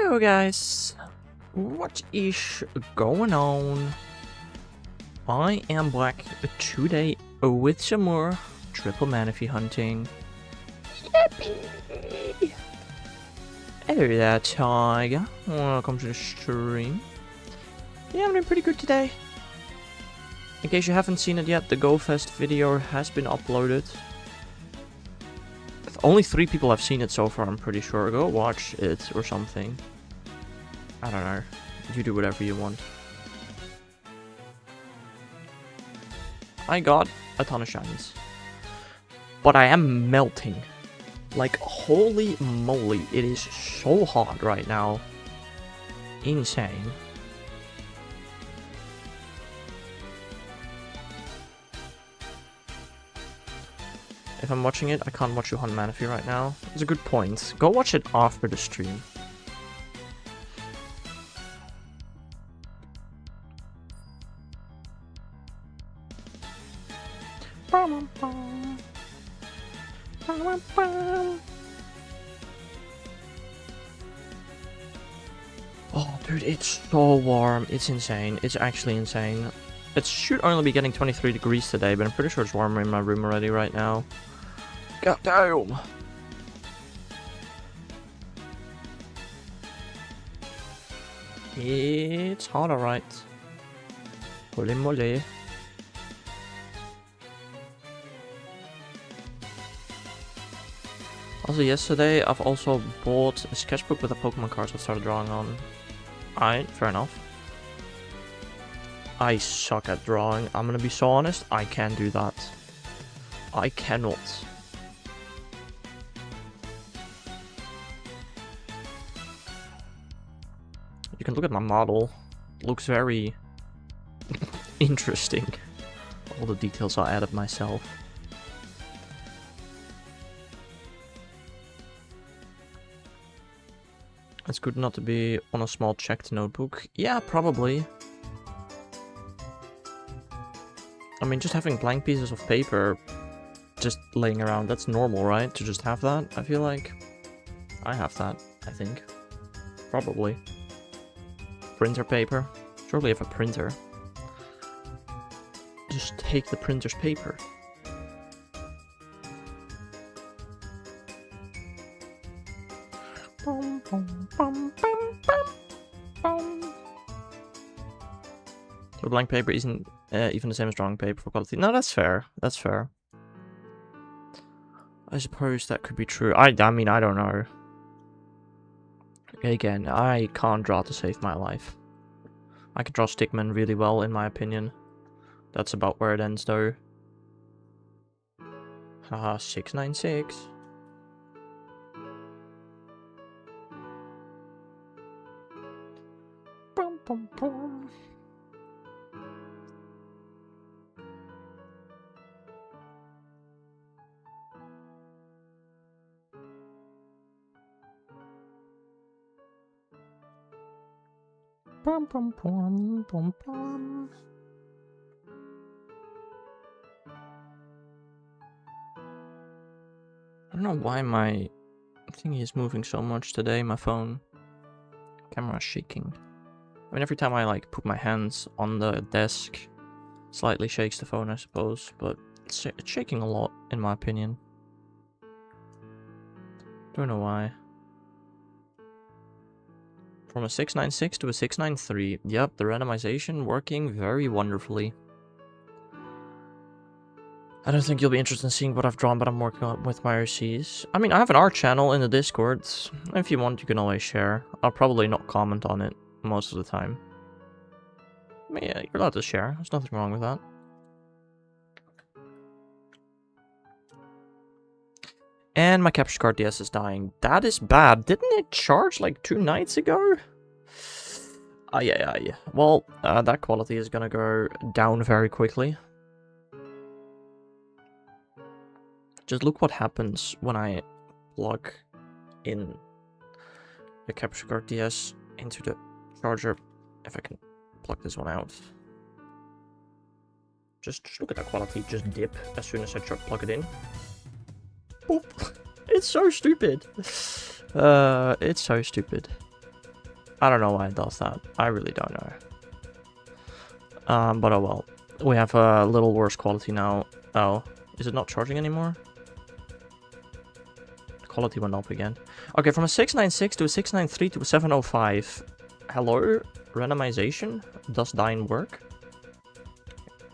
Yo guys, what is going on? I am back today with some more triple Manaphy hunting. Yippee! Hello there, Tiger. Welcome to the stream. Yeah, I'm doing pretty good today. In case you haven't seen it yet, the GoFest video has been uploaded. Only 3 people have seen it so far, I'm pretty sure. Go watch it or something. I don't know. You do whatever you want. I got a ton of shinies. But I am melting. Like, holy moly. It is so hot right now. Insane. If I'm watching it, I can't watch you hunt Manaphy right now. It's a good point. Go watch it after the stream. Oh, dude, it's so warm. It's insane. It's actually insane. It should only be getting 23 degrees today, but I'm pretty sure it's warmer in my room already right now. God damn! It's hot, alright. Holy moly. Also, yesterday I've also bought a sketchbook with the Pokemon cards I started drawing on. Alright, fair enough. I suck at drawing. I'm gonna be so honest, I can't do that. I cannot. You can look at my model. It looks very interesting. All the details I added myself. It's good not to be on a small checked notebook. Yeah, probably. I mean, just having blank pieces of paper just laying around, that's normal, right? To just have that, I feel like. I have that, I think. Probably. Printer paper. Surely have a printer. Just take the printer's paper. So blank paper isn't even the same as drawing paper for quality. No, that's fair. That's fair. I suppose that could be true. I mean, I don't know. Again, I can't draw to save my life. I can draw stickmen really well, in my opinion. That's about where it ends, though. Haha, 696. Bum, bum, bum. Bum, bum, bum, bum, bum. I don't know why my thingy is moving so much today, my phone. Camera is shaking. I mean, every time I like put my hands on the desk, slightly shakes the phone, I suppose, but it's shaking a lot, in my opinion. Don't know why. From a 696 to a 693. Yep, the randomization working very wonderfully. I don't think you'll be interested in seeing what I've drawn, but I'm working on with my RCs. I mean, I have an art channel in the Discord. If you want, you can always share. I'll probably not comment on it most of the time. But yeah, you're allowed to share. There's nothing wrong with that. And my capture card DS is dying. That is bad. Didn't it charge like 2 nights ago? Yeah. Well, that quality is gonna go down very quickly. Just look what happens when I plug in the capture card DS into the charger. If I can plug this one out. Just look at that quality just dip as soon as I plug it in. Boop. It's so stupid. It's so stupid. I don't know why it does that. I really don't know. But oh well. We have a little worse quality now. Oh, is it not charging anymore? Quality went up again. Okay, from a 696 to a 693 to a 705. Hello? Randomization? Does dying work?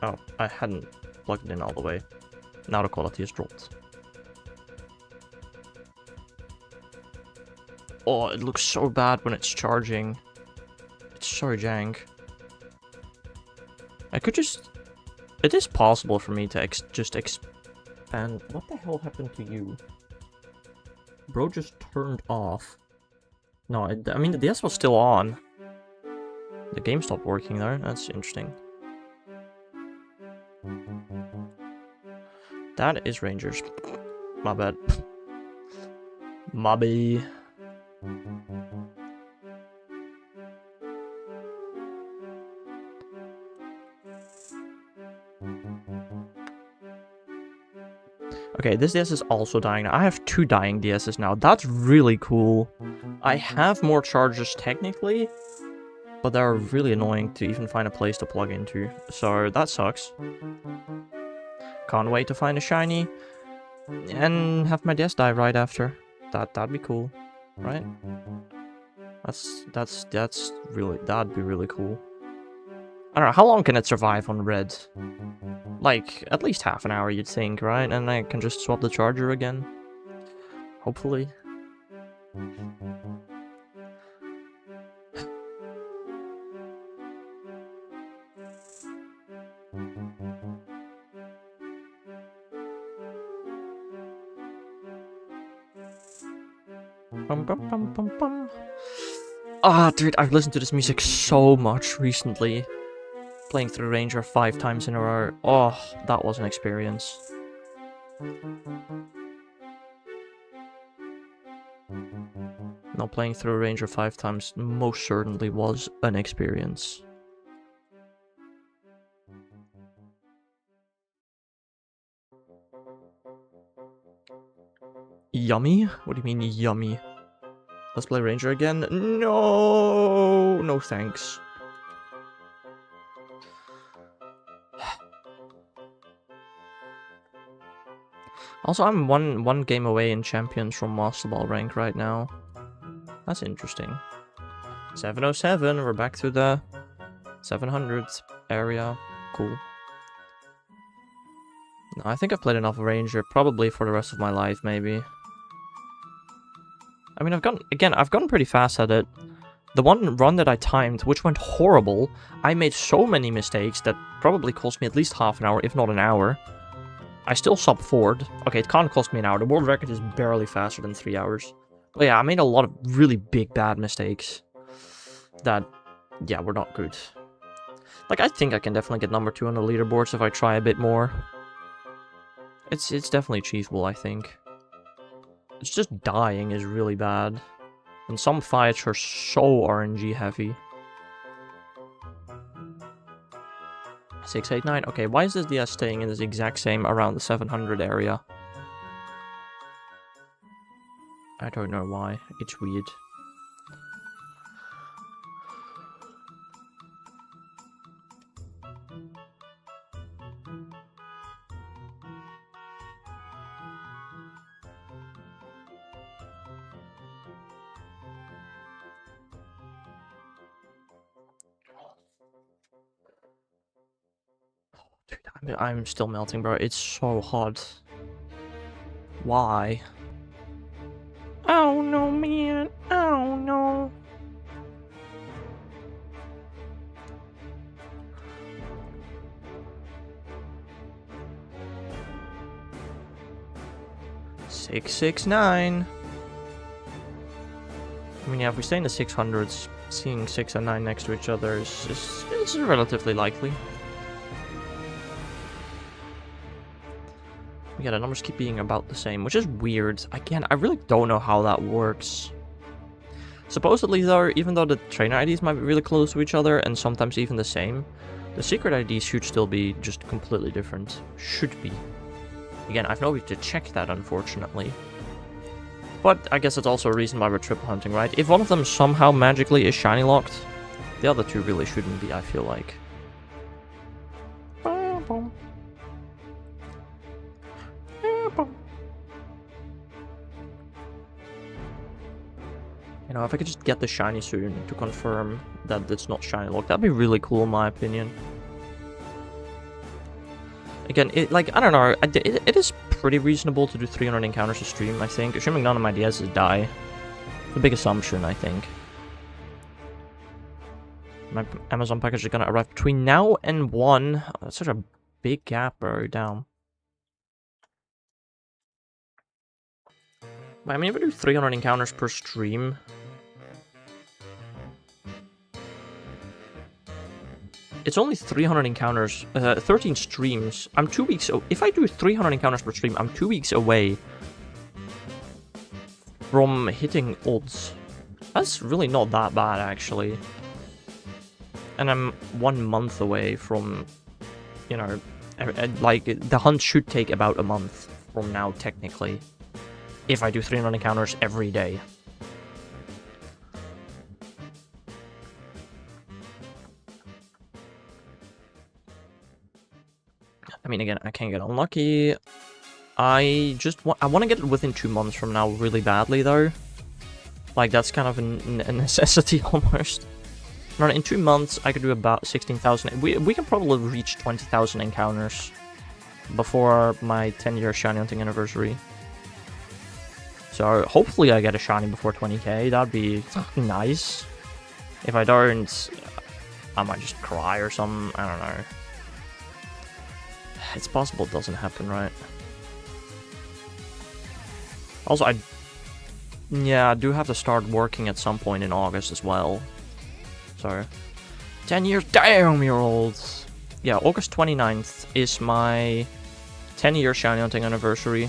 Oh, I hadn't plugged it in all the way. Now the quality has dropped. Oh, it looks so bad when it's charging. It's so jank. I could just... It is possible for me to just expand... What the hell happened to you? Bro just turned off. No, I mean, the DS was still on. The game stopped working there. That's interesting. That is Rangers. My bad. Mobby. Okay, this DS is also dying. I have 2 dying DSs now. That's really cool. I have more chargers technically, but they're really annoying to even find a place to plug into. So that sucks. Can't wait to find a shiny and have my DS die right after. That'd be cool, right? That'd be really cool. I don't know, how long can it survive on red? Like, at least half an hour, you'd think, right? And I can just swap the charger again. Hopefully. Bum, bum, bum, bum, bum. Ah, dude, I've listened to this music so much recently. Playing through Ranger 5 times in a row. Oh, that was an experience. No, playing through Ranger 5 times most certainly was an experience. Yummy? What do you mean, yummy? Let's play Ranger again? No! No thanks. Also, I'm one game away in Champions from Master Ball rank right now. That's interesting. 707, we're back to the 700s area. Cool. No, I think I've played enough Ranger, probably for the rest of my life, maybe. I mean, I've gotten pretty fast at it. The one run that I timed, which went horrible, I made so many mistakes that probably cost me at least half an hour, if not an hour. I still sub-4'd. Okay, it can't cost me an hour. The world record is barely faster than 3 hours. But yeah, I made a lot of really big bad mistakes that, yeah, were not good. Like, I think I can definitely get number 2 on the leaderboards if I try a bit more. It's definitely achievable, I think. It's just dying is really bad. And some fights are so RNG heavy. 689. Okay, why is this DS staying in this exact same around the 700 area? I don't know why. It's weird. Dude, I'm still melting, bro. It's so hot. Why? Oh no, man. Oh no. $669. I mean, yeah, if we stay in the 600s, seeing 6 and 9 next to each other is relatively likely. Yeah, the numbers keep being about the same, which is weird. Again, I really don't know how that works. Supposedly, though, even though the trainer IDs might be really close to each other, and sometimes even the same, the secret IDs should still be just completely different. Should be. Again, I've no way to check that, unfortunately. But I guess it's also a reason why we're triple hunting, right? If one of them somehow magically is shiny locked, the other two really shouldn't be, I feel like. You know, if I could just get the shiny soon to confirm that it's not shiny locked, that'd be really cool in my opinion. Again, I don't know, it is pretty reasonable to do 300 encounters a stream, I think. Assuming none of my DSs die. It's a big assumption, I think. My Amazon package is gonna arrive between now and 1. Oh, that's such a big gap, bro. Down. I mean, if I do 300 encounters per stream... It's only 300 encounters, 13 streams. I'm 2 weeks... If I do 300 encounters per stream, I'm 2 weeks away from hitting odds. That's really not that bad, actually. And I'm 1 month away from, you know, like, the hunt should take about a month from now, technically. If I do 300 encounters every day. I mean, again, I can't get unlucky. I want to get it within 2 months from now really badly, though. Like, that's kind of a necessity, almost. In 2 months, I could do about 16,000. We can probably reach 20,000 encounters before my 10-year shiny hunting anniversary. So, hopefully I get a shiny before 20k. That'd be nice. If I don't, I might just cry or something. I don't know. It's possible it doesn't happen, right? Also, I do have to start working at some point in August as well. So, 10 years, damn, you're old. Yeah, August 29th is my 10-year shiny hunting anniversary.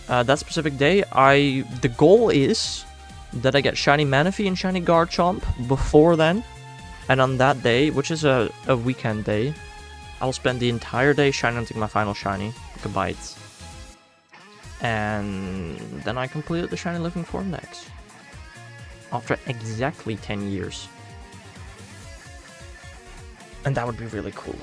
That specific day, the goal is that I get shiny Manaphy and shiny Garchomp before then. And on that day, which is a weekend day, I'll spend the entire day shiny hunting my final shiny, Goodbytes. And then I completed the shiny living form next. After exactly 10 years. And that would be really cool.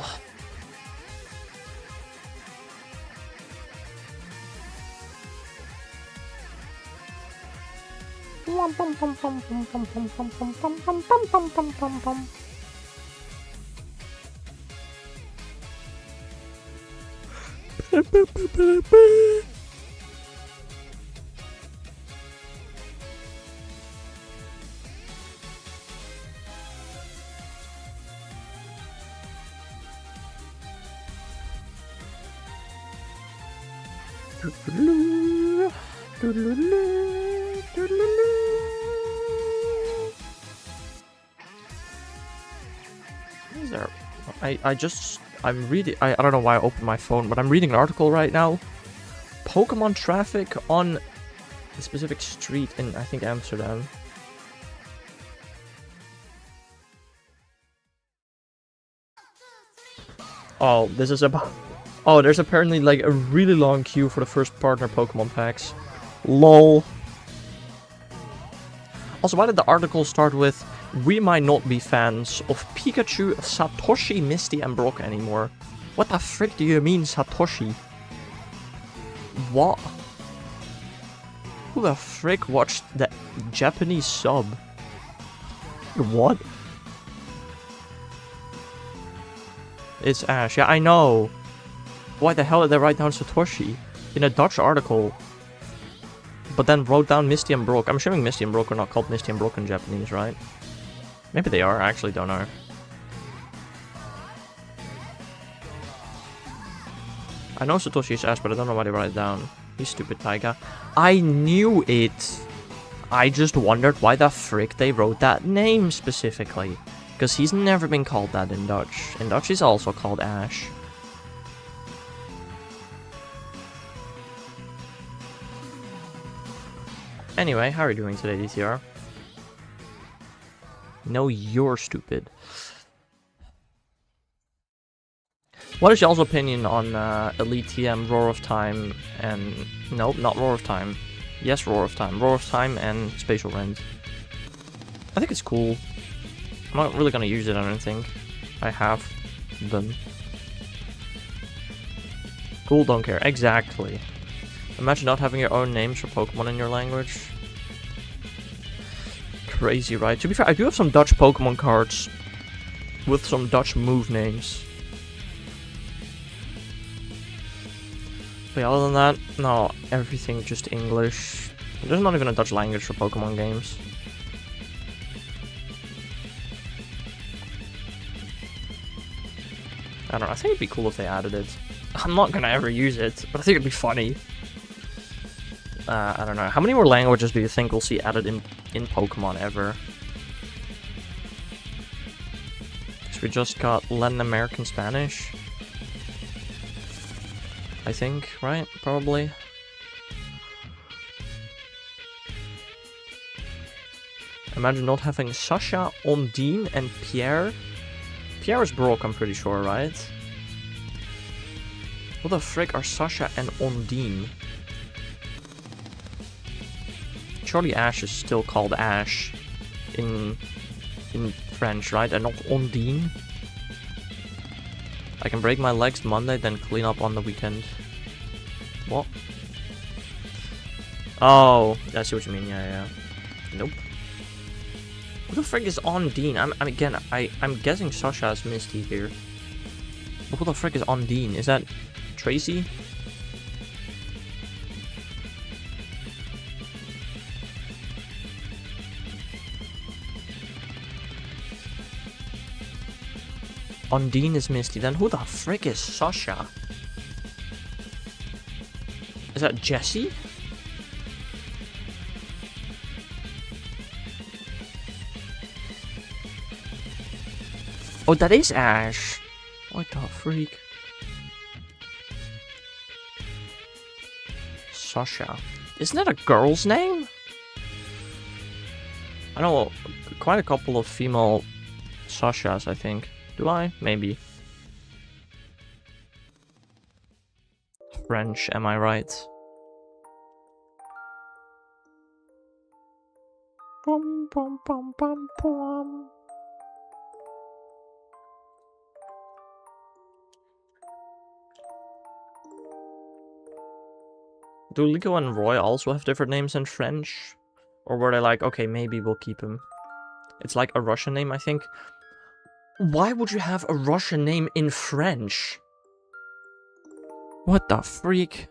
Is there? I'm reading. I don't know why I opened my phone, but I'm reading an article right now. Pokemon traffic on a specific street in, I think, Amsterdam. Oh, this is about... Oh, there's apparently like a really long queue for the first partner Pokemon packs. LOL. Also, why did the article start with, "We might not be fans of Pikachu, Satoshi, Misty, and Brock anymore"? What the frick do you mean, Satoshi? What? Who the frick watched the Japanese sub? What? It's Ash. Yeah, I know. Why the hell did they write down Satoshi in a Dutch article? But then wrote down Misty and Brock. I'm assuming Misty and Brock are not called Misty and Brock in Japanese, right? Maybe they are. I actually don't know. I know Satoshi is Ash, but I don't know why they write it down. You stupid Taiga. I knew it. I just wondered why the frick they wrote that name specifically. Because he's never been called that in Dutch. In Dutch he's also called Ash. Anyway, how are you doing today, DTR? No, you're stupid. What is y'all's opinion on Elite TM, Roar of Time, and... Nope, not Roar of Time. Yes, Roar of Time. Roar of Time and Spatial Rend. I think it's cool. I'm not really gonna use it, I don't think. I have them. Cool, don't care. Exactly. Imagine not having your own names for Pokemon in your language. Crazy, right? To be fair, I do have some Dutch Pokemon cards with some Dutch move names. But other than that, no, everything just English. There's not even a Dutch language for Pokemon games. I don't know, I think it'd be cool if they added it. I'm not gonna ever use it, but I think it'd be funny. I don't know. How many more languages do you think we'll see added in Pokemon ever? So we just got Latin American Spanish. I think, right? Probably. Imagine not having Sasha, Ondine, and Pierre. Pierre is Brock, I'm pretty sure, right? What the frick are Sasha and Ondine? Surely Ash is still called Ash in French, right? And not Ondine? I can break my legs Monday, then clean up on the weekend. What? Oh, I see what you mean. Yeah. Nope. Who the frick is Ondine? I'm guessing Sasha is Misty here. But who the frick is Ondine? Is that Tracy? Ondine is Misty, then who the frick is Sasha? Is that Jessie? Oh, that is Ash. What the freak? Sasha. Isn't that a girl's name? I know quite a couple of female Sashas, I think. Do I? Maybe. French, am I right? Pom pom pom pom pom. Do Liko and Roy also have different names in French? Or were they like, okay, maybe we'll keep him? It's like a Russian name, I think. Why would you have a Russian name in French? What the freak?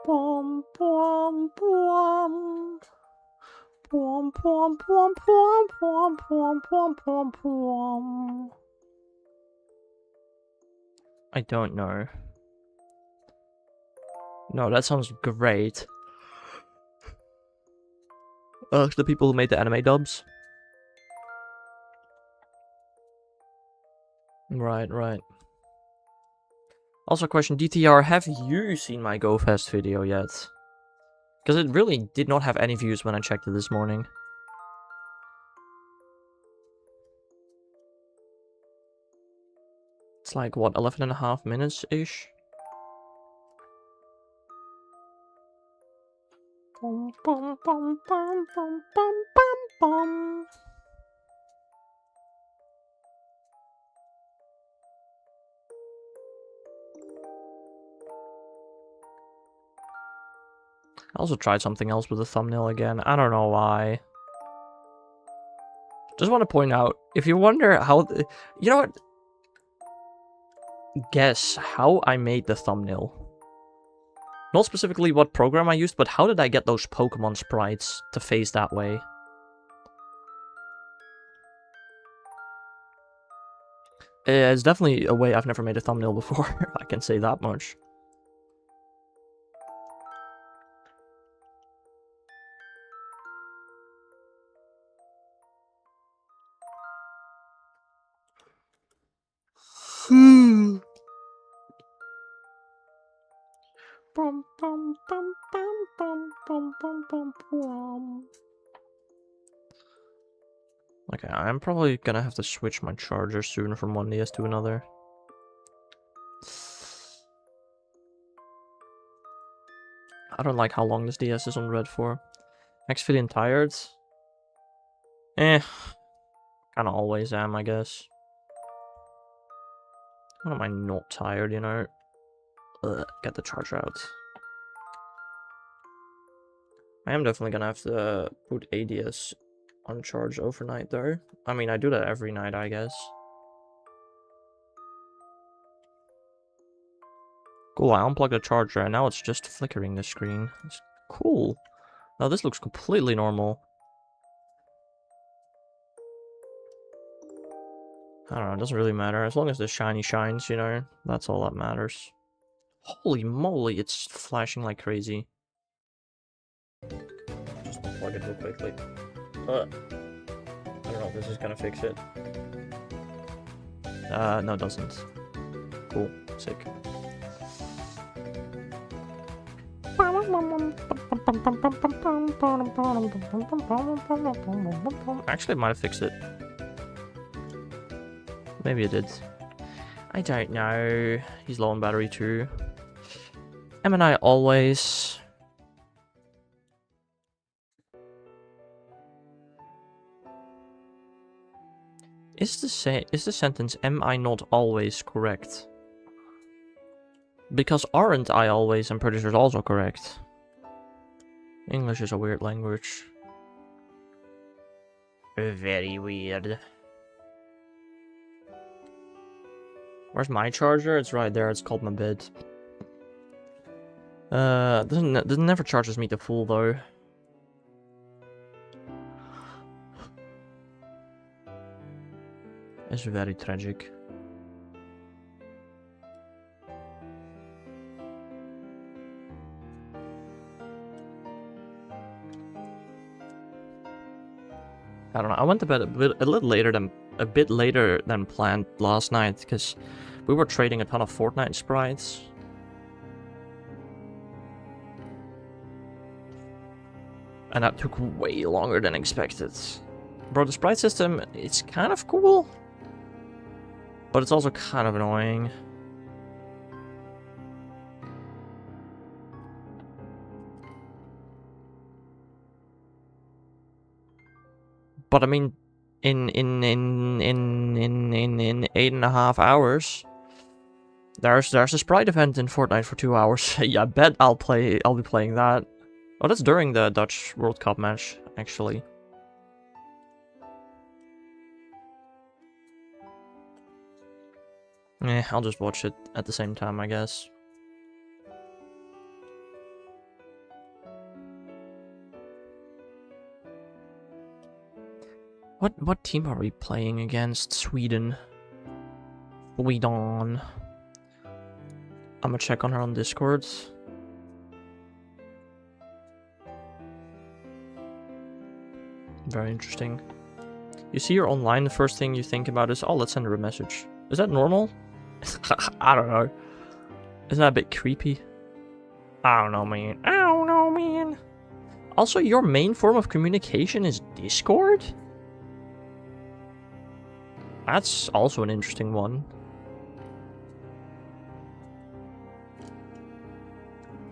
Pom pom pom. Pom pom pom pom pom pom pom pom pom. I don't know. No, that sounds great. The people who made the anime dubs. Right. Also, question, DTR, have you seen my GoFest video yet? Because it really did not have any views when I checked it this morning. It's like, what, 11.5 minutes-ish? Bum, bum, bum, bum, bum, bum, bum, bum. I also tried something else with the thumbnail again. I don't know why. Just want to point out, if you wonder how... You know what? Guess how I made the thumbnail. Not specifically what program I used, but how did I get those Pokemon sprites to face that way? It's definitely a way I've never made a thumbnail before, I can say that much. Bum, bum, bum, bum, bum, bum, bum, bum, bum. Okay, I'm probably gonna have to switch my charger soon from one DS to another. I don't like how long this DS is on red for. Next feeling tired? Kinda always am, I guess. When am I not tired, you know? Get the charger out. I am definitely gonna have to put ADS on charge overnight though. I mean, I do that every night, I guess. Cool, I unplugged the charger and now it's just flickering the screen. It's cool. Now this looks completely normal. I don't know, it doesn't really matter. As long as the shiny shines, you know, that's all that matters. Holy moly, it's flashing like crazy. Just unplug it real quickly. I don't know if this is gonna fix it. No, it doesn't. Cool, sick. Actually, it might have fixed it. Maybe it did. I don't know. He's low on battery too. Em and I always. Is the sentence "am I not always" correct? Because aren't I always, I'm pretty sure, is also correct. English is a weird language. Very weird. Where's my charger? It's right there. It's called my bed. Doesn't never charges me to full though. It's very tragic. I don't know. I went to bed a bit later than planned last night because we were trading a ton of Fortnite sprites. And that took way longer than expected. Bro, the sprite system, it's kind of cool. But it's also kind of annoying. But I mean, in 8.5 hours, there's a sprite event in Fortnite for 2 hours. Yeah, I bet I'll be playing that. Oh, that's during the Dutch World Cup match, actually. I'll just watch it at the same time, I guess. What team are we playing against? Sweden. Sweden. I'm gonna check on her on Discord. Very interesting. You see her online, the first thing you think about is, oh, let's send her a message. Is that normal? I don't know. Isn't that a bit creepy? I don't know, man. I don't know, man. Also, your main form of communication is Discord? That's also an interesting one.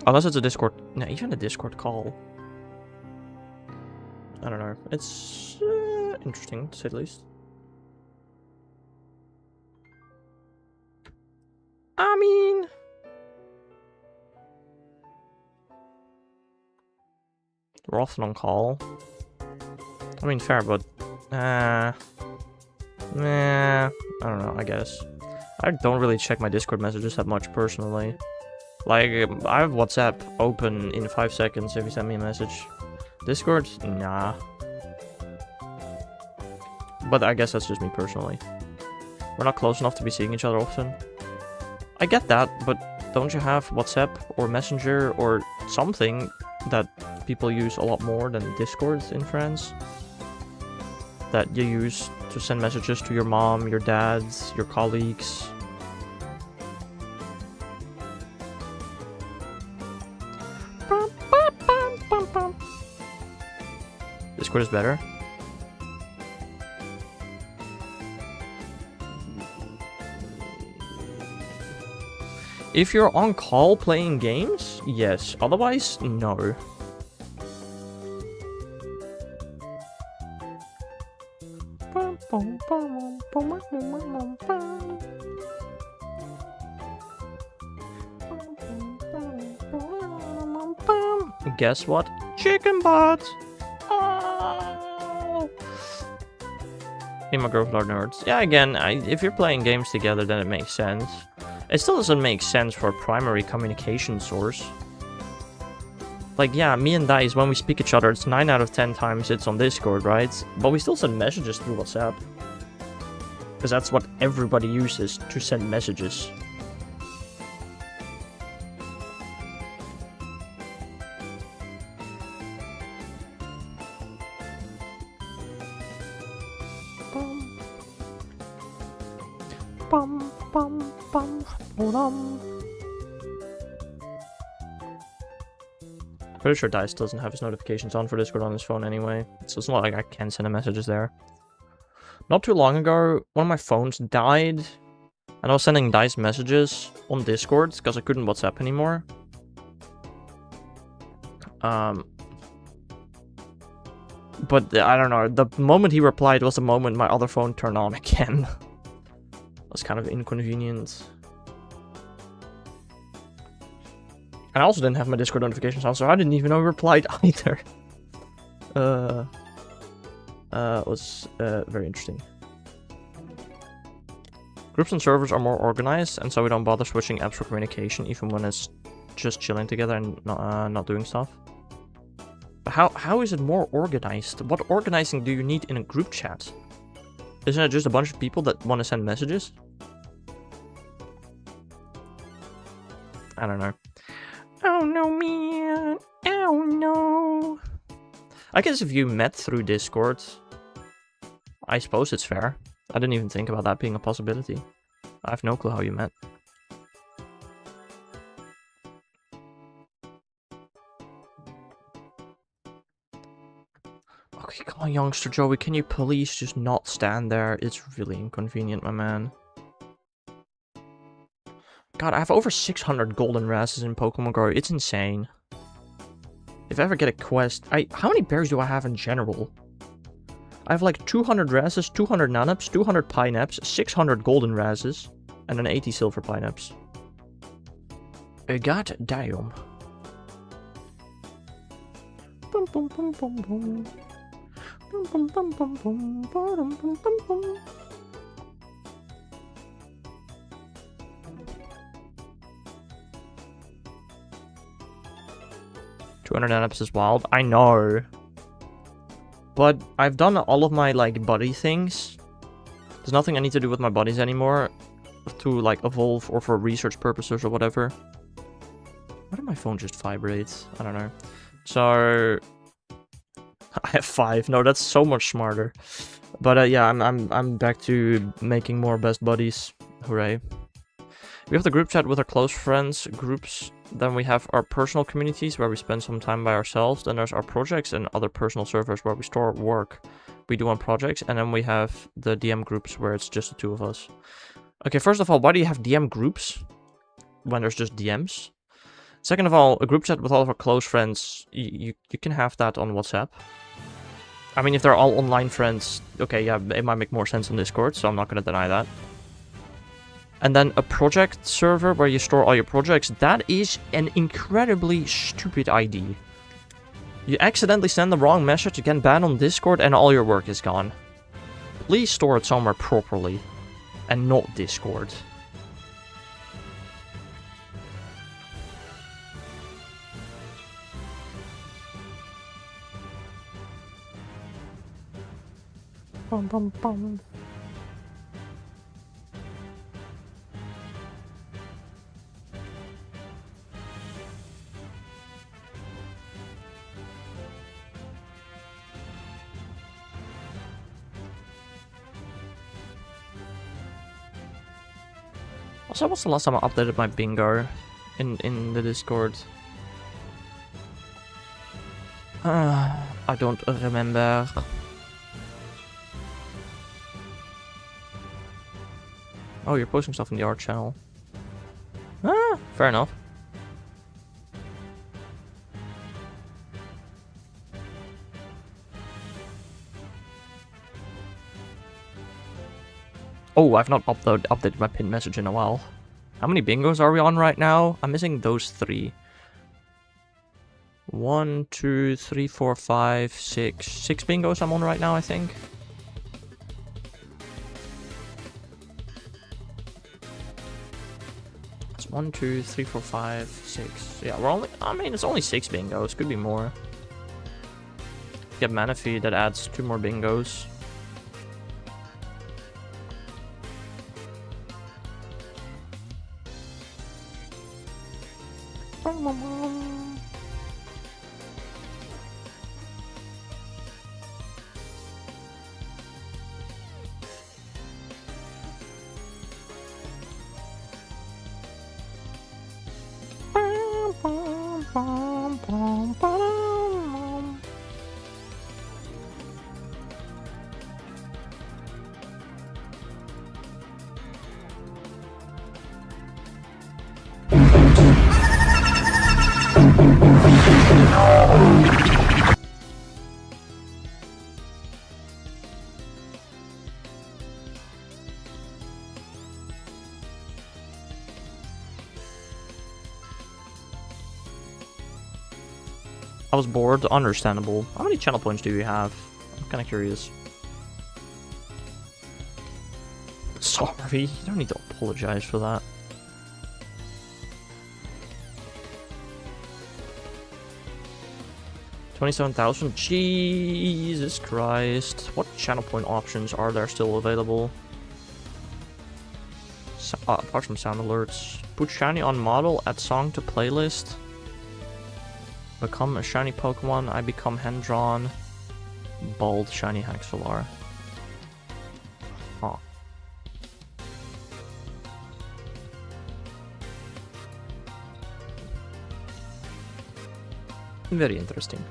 Unless it's a Discord... No, even a Discord call. I don't know. It's interesting, to say the least. I mean... We're often on call. I mean, fair, but... Nah, I don't know, I guess. I don't really check my Discord messages that much, personally. Like, I have WhatsApp open in 5 seconds if you send me a message. Discord? Nah. But I guess that's just me, personally. We're not close enough to be seeing each other often. I get that, but don't you have WhatsApp or Messenger or something that people use a lot more than Discord in France? That you use to send messages to your mom, your dad, your colleagues. Discord is better. If you're on call playing games, yes. Otherwise, no. Guess what? Chicken butt! Oh! Me and my girlfriend are nerds. Yeah, again, if you're playing games together, then it makes sense. It still doesn't make sense for a primary communication source. Like, yeah, me and Dice, when we speak each other, it's 9 out of 10 times it's on Discord, right? But we still send messages through WhatsApp. Because that's what everybody uses to send messages. Pretty sure Dice doesn't have his notifications on for Discord on his phone anyway, so it's not like I can send him messages there. Not too long ago, one of my phones died, and I was sending Dice messages on Discord because I couldn't WhatsApp anymore. But I don't know, the moment he replied was the moment my other phone turned on again. That's kind of inconvenient. And I also didn't have my Discord notifications on, so I didn't even know he replied either. It was very interesting. Groups and servers are more organized, and so we don't bother switching apps for communication, even when it's just chilling together and not doing stuff. But how is it more organized? What organizing do you need in a group chat? Isn't it just a bunch of people that want to send messages? I don't know. Oh no, man. Oh no. I guess if you met through Discord, I suppose it's fair. I didn't even think about that being a possibility. I have no clue how you met. Okay, come on, youngster Joey, can you please just not stand there? It's really inconvenient, my man. God, I have over 600 golden razzes in Pokemon Go. It's insane. If I ever get a quest... how many berries do I have in general? I have like 200 razzes, 200 nanips, 200 pineaps, 600 golden razzes, and then 80 silver pineaps. God damn. Boom, boom, boom, boom, boom. Boom, boom, boom, boom, boom, boom, boom, boom, boom. 200 nanips is wild. I know. But I've done all of my, like, buddy things. There's nothing I need to do with my buddies anymore to, like, evolve or for research purposes or whatever. Why did my phone just vibrate? I don't know. So... I have 5. No, that's so much smarter. But, yeah, I'm back to making more best buddies. Hooray. We have the group chat with our close friends groups. Then we have our personal communities where we spend some time by ourselves. Then there's our projects and other personal servers where we store work we do on projects. And then we have the DM groups where it's just the 2 of us. Okay, first of all, why do you have DM groups when there's just DMs? Second of all, a group chat with all of our close friends, you can have that on WhatsApp. I mean, if they're all online friends, okay, yeah, it might make more sense on Discord, so I'm not going to deny that. And then a project server where you store all your projects, that is an incredibly stupid idea. You accidentally send the wrong message, you get banned on Discord, and all your work is gone. Please store it somewhere properly, and not Discord. Bum, bum, bum. Also, what's the last time I updated my bingo in the Discord? I don't remember. Oh, you're posting stuff in the art channel. Ah, fair enough. Oh, I've not updated my pinned message in a while. How many bingos are we on right now? I'm missing those 3. 1, 2, 3, 4, 5, 6. 6 bingos I'm on right now, I think. It's 1, 2, 3, 4, 5, 6. Yeah, we're only... I mean, it's only 6 bingos. Could be more. Get Manaphy, that adds 2 more bingos. I was bored, understandable. How many channel points do you have? I'm kind of curious. Sorry, you don't need to apologize for that. $27,000? Jesus Christ. What channel point options are there still available? Apart from sound alerts. Put shiny on model, add song to playlist. Become a shiny Pokemon, I become hand-drawn. Bald shiny Haxalar. Huh. Very interesting.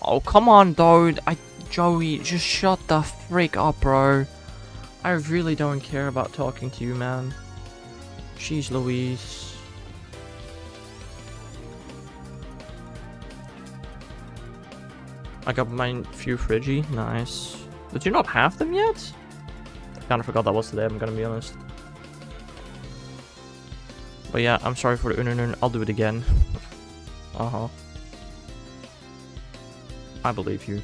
Oh, come on, dude. Joey, just shut the freak up, bro. I really don't care about talking to you, man. Jeez Louise. I got my few Friggy. Nice. Did you not have them yet? I kind of forgot that was today, I'm gonna be honest. But yeah, I'm sorry for the ununun. I'll do it again. Uh-huh. I believe you.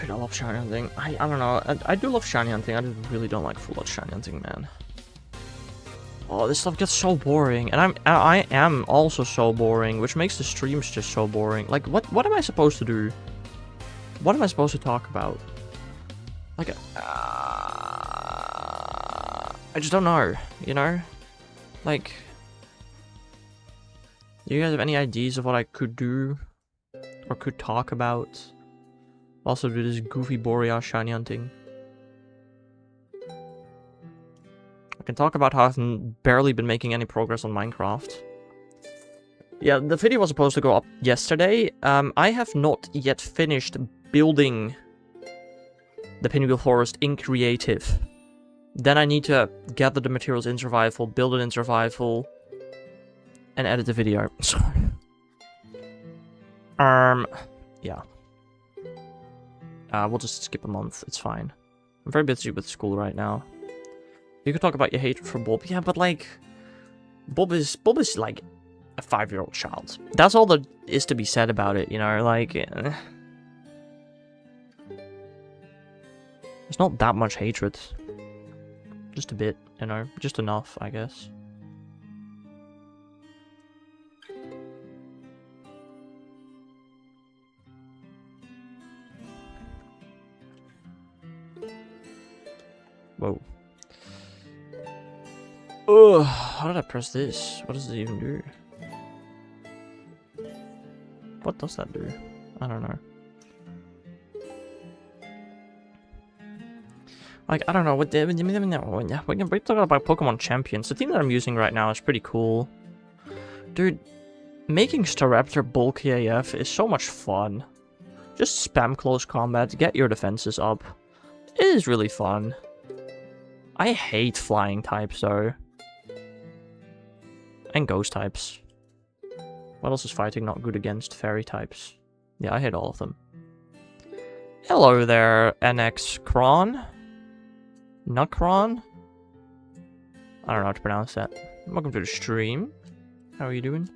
Dude, I love shiny hunting. I don't know. I do love shiny hunting. I really don't like full-out shiny hunting, man. Oh, this stuff gets so boring, and I am also so boring, which makes the streams just so boring. Like, what am I supposed to do? What am I supposed to talk about? Like, I just don't know. You know, like, do you guys have any ideas of what I could do or could talk about? Also do this goofy Boreas shiny hunting. I can talk about how I've barely been making any progress on Minecraft. Yeah, the video was supposed to go up yesterday. I have not yet finished building the Pinwheel Forest in Creative. Then I need to gather the materials in Survival, build it in Survival, and edit the video. Sorry. Yeah. We'll just skip a month. It's fine. I'm very busy with school right now. You could talk about your hatred for Bob. Yeah, but like, Bob is like a 5-year-old child. That's all that is to be said about it, you know, like, There's not that much hatred. Just a bit, you know, just enough, I guess. Whoa. Ugh, how did I press this? What does it even do? What does that do? I don't know. Like, I don't know, we talk about Pokemon Champions. The team that I'm using right now is pretty cool. Dude, making Staraptor bulky AF is so much fun. Just spam close combat, get your defenses up. It is really fun. I hate flying types though. And ghost types. What else is fighting not good against? Fairy types. Yeah, I hate all of them. Hello there, NX Kron. Nukron? I don't know how to pronounce that. Welcome to the stream. How are you doing?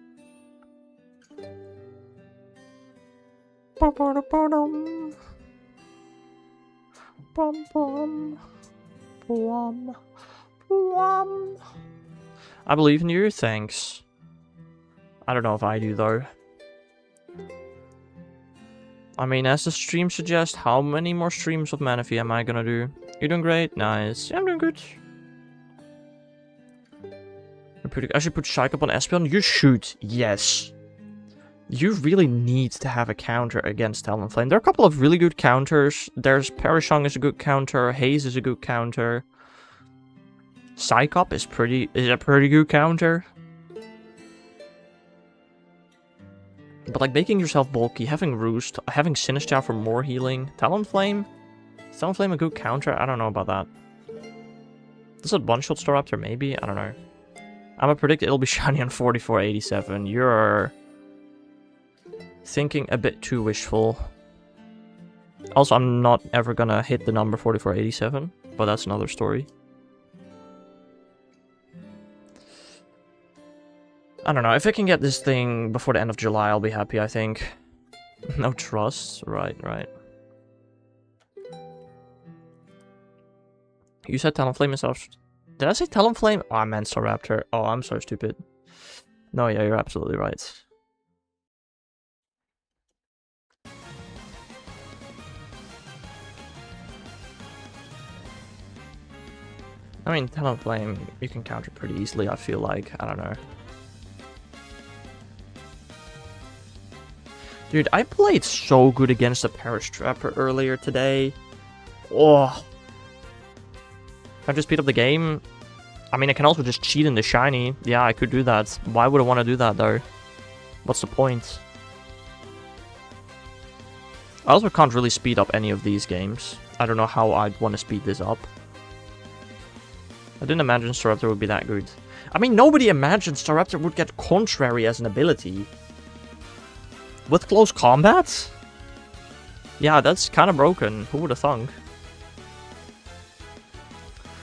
I believe in you, thanks. I don't know if I do though. I mean, as the stream suggests, how many more streams of Manaphy am I gonna do? You're doing great, nice. Yeah, I'm doing good. I should put Psych up on Espeon. You should, yes. You really need to have a counter against Talonflame. There are a couple of really good counters. There's Perishong is a good counter. Haze is a good counter. Psychop is a pretty good counter. But like making yourself bulky, having Roost, having Sinistcha for more healing. Talonflame? Is Talonflame a good counter? I don't know about that. Does it one-shot Staraptor? Maybe? I don't know. I'm gonna predict it'll be shiny on 4487. You're thinking a bit too wishful. Also, I'm not ever gonna hit the number 4487, but that's another story. I don't know, if I can get this thing before the end of July, I'll be happy, I think. No trust? Right. You said Talonflame is off. Did I say Talonflame? Oh, I meant Staraptor. Oh, I'm so stupid. No, yeah, you're absolutely right. I mean, Talonflame, you can counter pretty easily, I feel like. I don't know. Dude, I played so good against the Perish Trapper earlier today. Oh. Can I just speed up the game? I mean, I can also just cheat in the shiny. Yeah, I could do that. Why would I want to do that, though? What's the point? I also can't really speed up any of these games. I don't know how I'd want to speed this up. I didn't imagine Staraptor would be that good. I mean, nobody imagined Staraptor would get Contrary as an ability. With close combat? Yeah, that's kind of broken. Who would have thunk?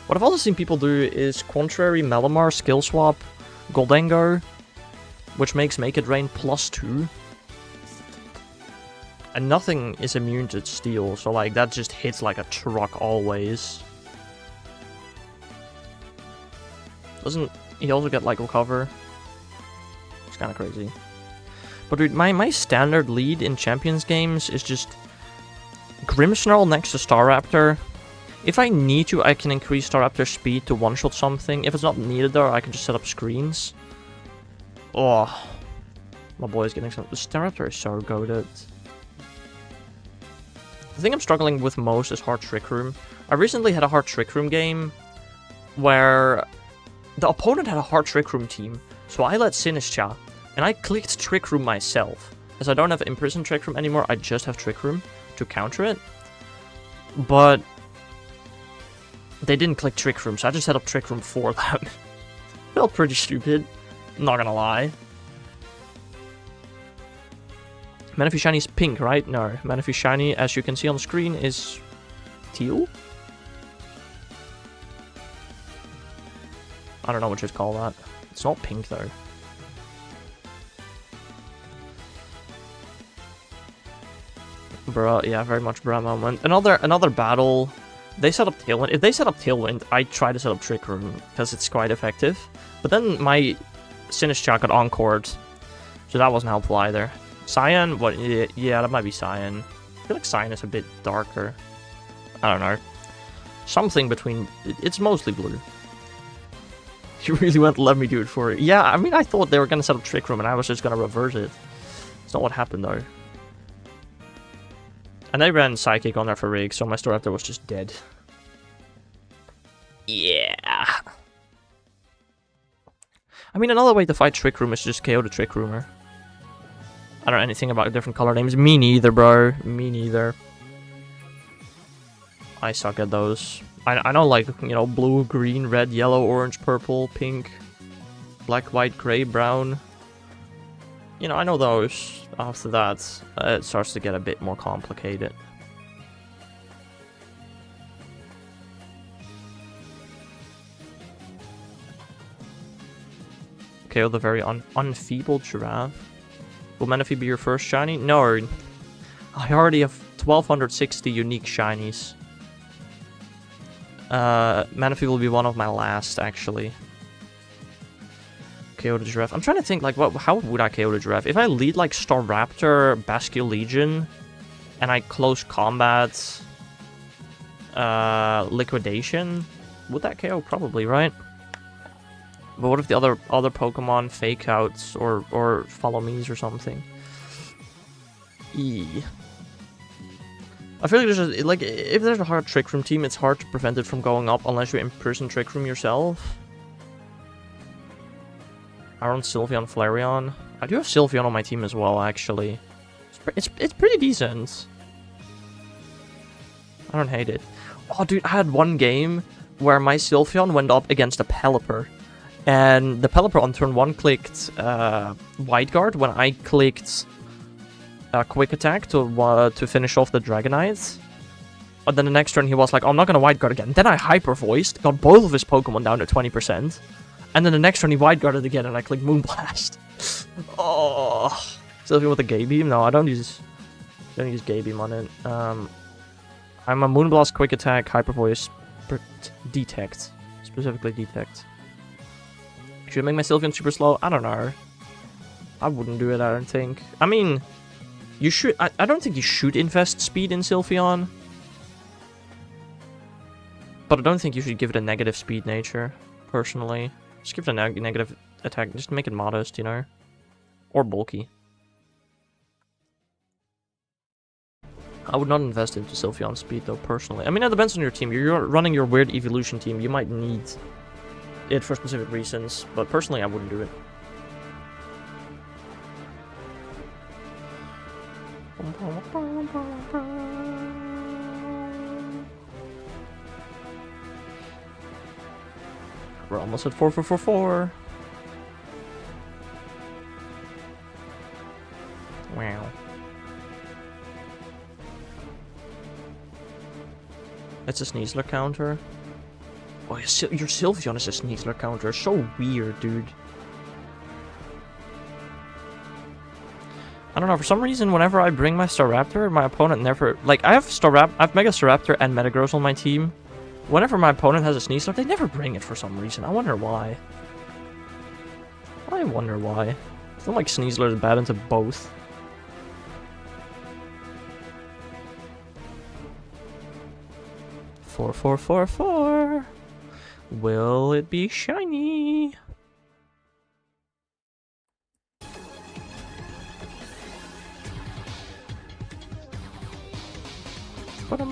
What I've also seen people do is Contrary, Malamar, Skill Swap, Goldengo, which makes Make It Rain +2. And nothing is immune to Steel, so like that just hits like a truck always. Doesn't he also get like Recover? It's kind of crazy. But dude, my standard lead in Champions games is just Grimmsnarl next to Staraptor. If I need to, I can increase Staraptor's speed to one-shot something. If it's not needed though, I can just set up screens. Oh, my boy's getting some. Staraptor is so goated. The thing I'm struggling with most is Hard Trick Room. I recently had a Hard Trick Room game where the opponent had a Hard Trick Room team, so I let Sinistcha, and I clicked Trick Room myself. As I don't have Imprison Trick Room anymore, I just have Trick Room to counter it. But they didn't click Trick Room, so I just set up Trick Room for them. Felt pretty stupid, not gonna lie. Manaphy Shiny is pink, right? No, Manaphy Shiny, as you can see on the screen, is teal? I don't know what you'd call that. It's not pink, though. Bruh, yeah, very much bruh moment. Another battle They set up Tailwind. If they set up Tailwind, I try to set up Trick Room, because it's quite effective. But then my Sinistcha got encored, so that wasn't helpful either. Cyan? What? Yeah, that might be Cyan. I feel like Cyan is a bit darker. I don't know. Something between... It's mostly blue. You really want to let me do it for you? Yeah, I mean, I thought they were going to set up Trick Room, and I was just going to reverse it. It's not what happened, though. And they ran Psychic on there for Rig, so my Staraptor was just dead. Yeah. I mean, another way to fight Trick Room is just KO the Trick Roomer. I don't know anything about different color names. Me neither, bro. Me neither. I suck at those. I know, like, you know, blue, green, red, yellow, orange, purple, pink, black, white, gray, brown. You know, I know those. After that, it starts to get a bit more complicated. KO the very unfeebled Giraffe. Will Manaphy be your first shiny? No. I already have 1260 unique shinies. Manaphy will be one of my last, actually. KO the Giraffe. I'm trying to think, like, how would I KO the Giraffe? If I lead, like, Staraptor, Bascule Legion, and I close combat, Liquidation, would that KO? Probably, right? But what if the other Pokemon fake outs or follow me's or something? I feel like there's a, like, if there's a hard Trick Room team, it's hard to prevent it from going up unless you in-person Trick Room yourself. I run Sylveon, Flareon. I do have Sylveon on my team as well, actually. It's pretty decent. I don't hate it. Oh, dude, I had one game where my Sylveon went up against a Pelipper. And the Pelipper on turn 1 clicked Wide Guard when I clicked Quick Attack to finish off the Dragonite. But then the next turn he was like, oh, I'm not going to Wide Guard again. Then I Hyper Voiced, got both of his Pokemon down to 20%. And then the next turn he Wide Guarded again and I clicked Moonblast. Oh. Sylveon with a Gay Beam? No, I don't use Gay Beam on it. I'm a Moonblast, Quick Attack, Hyper Voice, Detect. Specifically Detect. Should I make my Sylveon super slow? I don't know. I wouldn't do it, I don't think. I mean, you should... I don't think you should invest speed in Sylveon. But I don't think you should give it a negative speed nature, personally. Just give it a negative attack. Just make it modest, you know? Or bulky. I would not invest into Sylveon speed, though, personally. I mean, it depends on your team. You're running your weird evolution team. You might need it for specific reasons, but personally I wouldn't do it. We're almost at 4. Wow. It's a Sneasler counter. Oh, your Sylveon is a Sneasler counter. So weird, dude. I don't know, for some reason, whenever I bring my Staraptor, my opponent never... Like, I have Mega Staraptor and Metagross on my team. Whenever my opponent has a Sneasler, they never bring it for some reason. I wonder why. I wonder why. I feel like Sneasler is bad into both. Four. Will it be shiny? We're not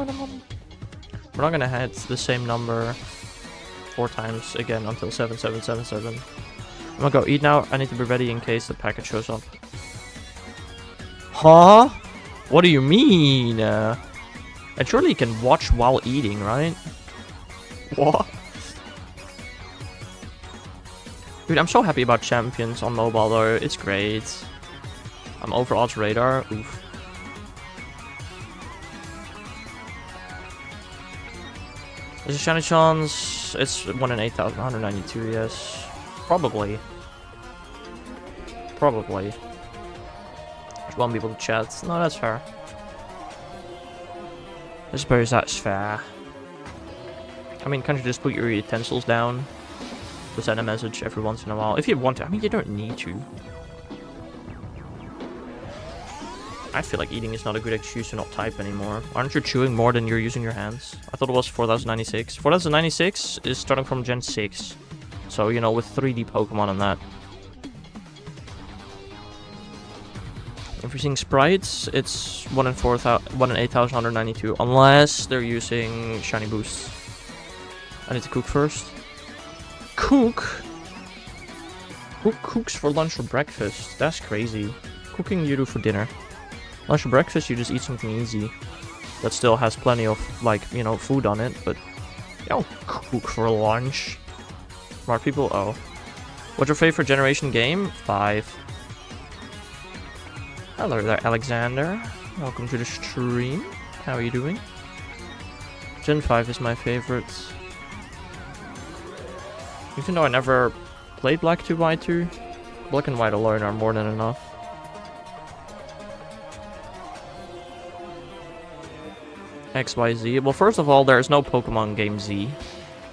gonna hit the same number 4 times again until 7777. I'm gonna go eat now. I need to be ready in case the package shows up. Huh? What do you mean? And surely you can watch while eating, right? What? Dude, I'm so happy about Champions on mobile though. It's great. I'm over odds radar. Oof. There's a shiny chance. It's 1 in 8,192, yes. Probably. Just want people to chat. No, that's fair. I suppose that's fair. I mean, can't you just put your utensils down to send a message every once in a while? If you want to. I mean, you don't need to. I feel like eating is not a good excuse to not type anymore. Aren't you chewing more than you're using your hands? I thought it was 4096. 4096 is starting from Gen 6. So, you know, with 3D Pokemon and that. If you're seeing sprites, it's 1 in 8,192. Unless they're using shiny boosts. I need to cook first. Cook? Who cooks for lunch or breakfast? That's crazy. Cooking you do for dinner. Lunch or breakfast, you just eat something easy. That still has plenty of, like, you know, food on it, but you don't cook for lunch. Smart people? Oh. What's your favorite generation game? 5. Hello there, Alexander. Welcome to the stream. How are you doing? Gen 5 is my favorite. Even though I never played Black 2 White 2, Black and White alone are more than enough. XYZ. Well, first of all, there is no Pokemon game Z.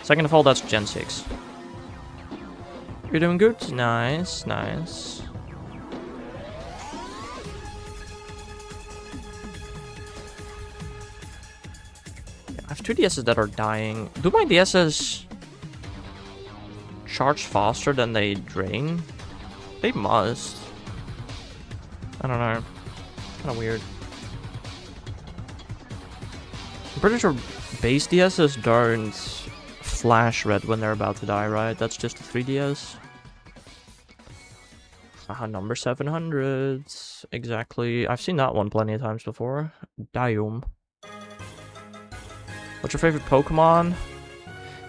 Second of all, that's Gen 6. You're doing good? Nice, nice. I have 2 DSs that are dying. Do my DSs charge faster than they drain? They must. I don't know. Kind of weird. I'm pretty sure base DSs don't flash red when they're about to die, right? That's just a 3DS. Number 700. Exactly. I've seen that one plenty of times before. Diome. What's your favorite Pokemon?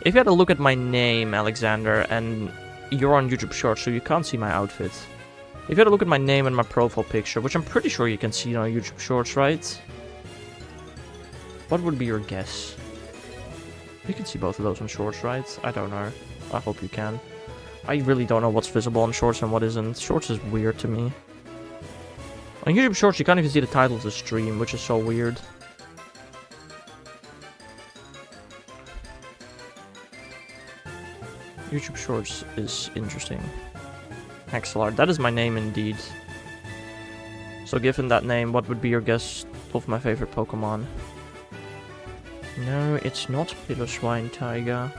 If you had to look at my name, Alexander, and you're on YouTube Shorts, so you can't see my outfit. If you had to look at my name and my profile picture, which I'm pretty sure you can see on YouTube Shorts, right? What would be your guess? You can see both of those on Shorts, right? I don't know. I hope you can. I really don't know what's visible on Shorts and what isn't. Shorts is weird to me. On YouTube Shorts, you can't even see the title of the stream, which is so weird. YouTube Shorts is interesting. Axelar, that is my name indeed. So given that name, what would be your guess of my favorite Pokemon? No, it's not Piloswine Tiger.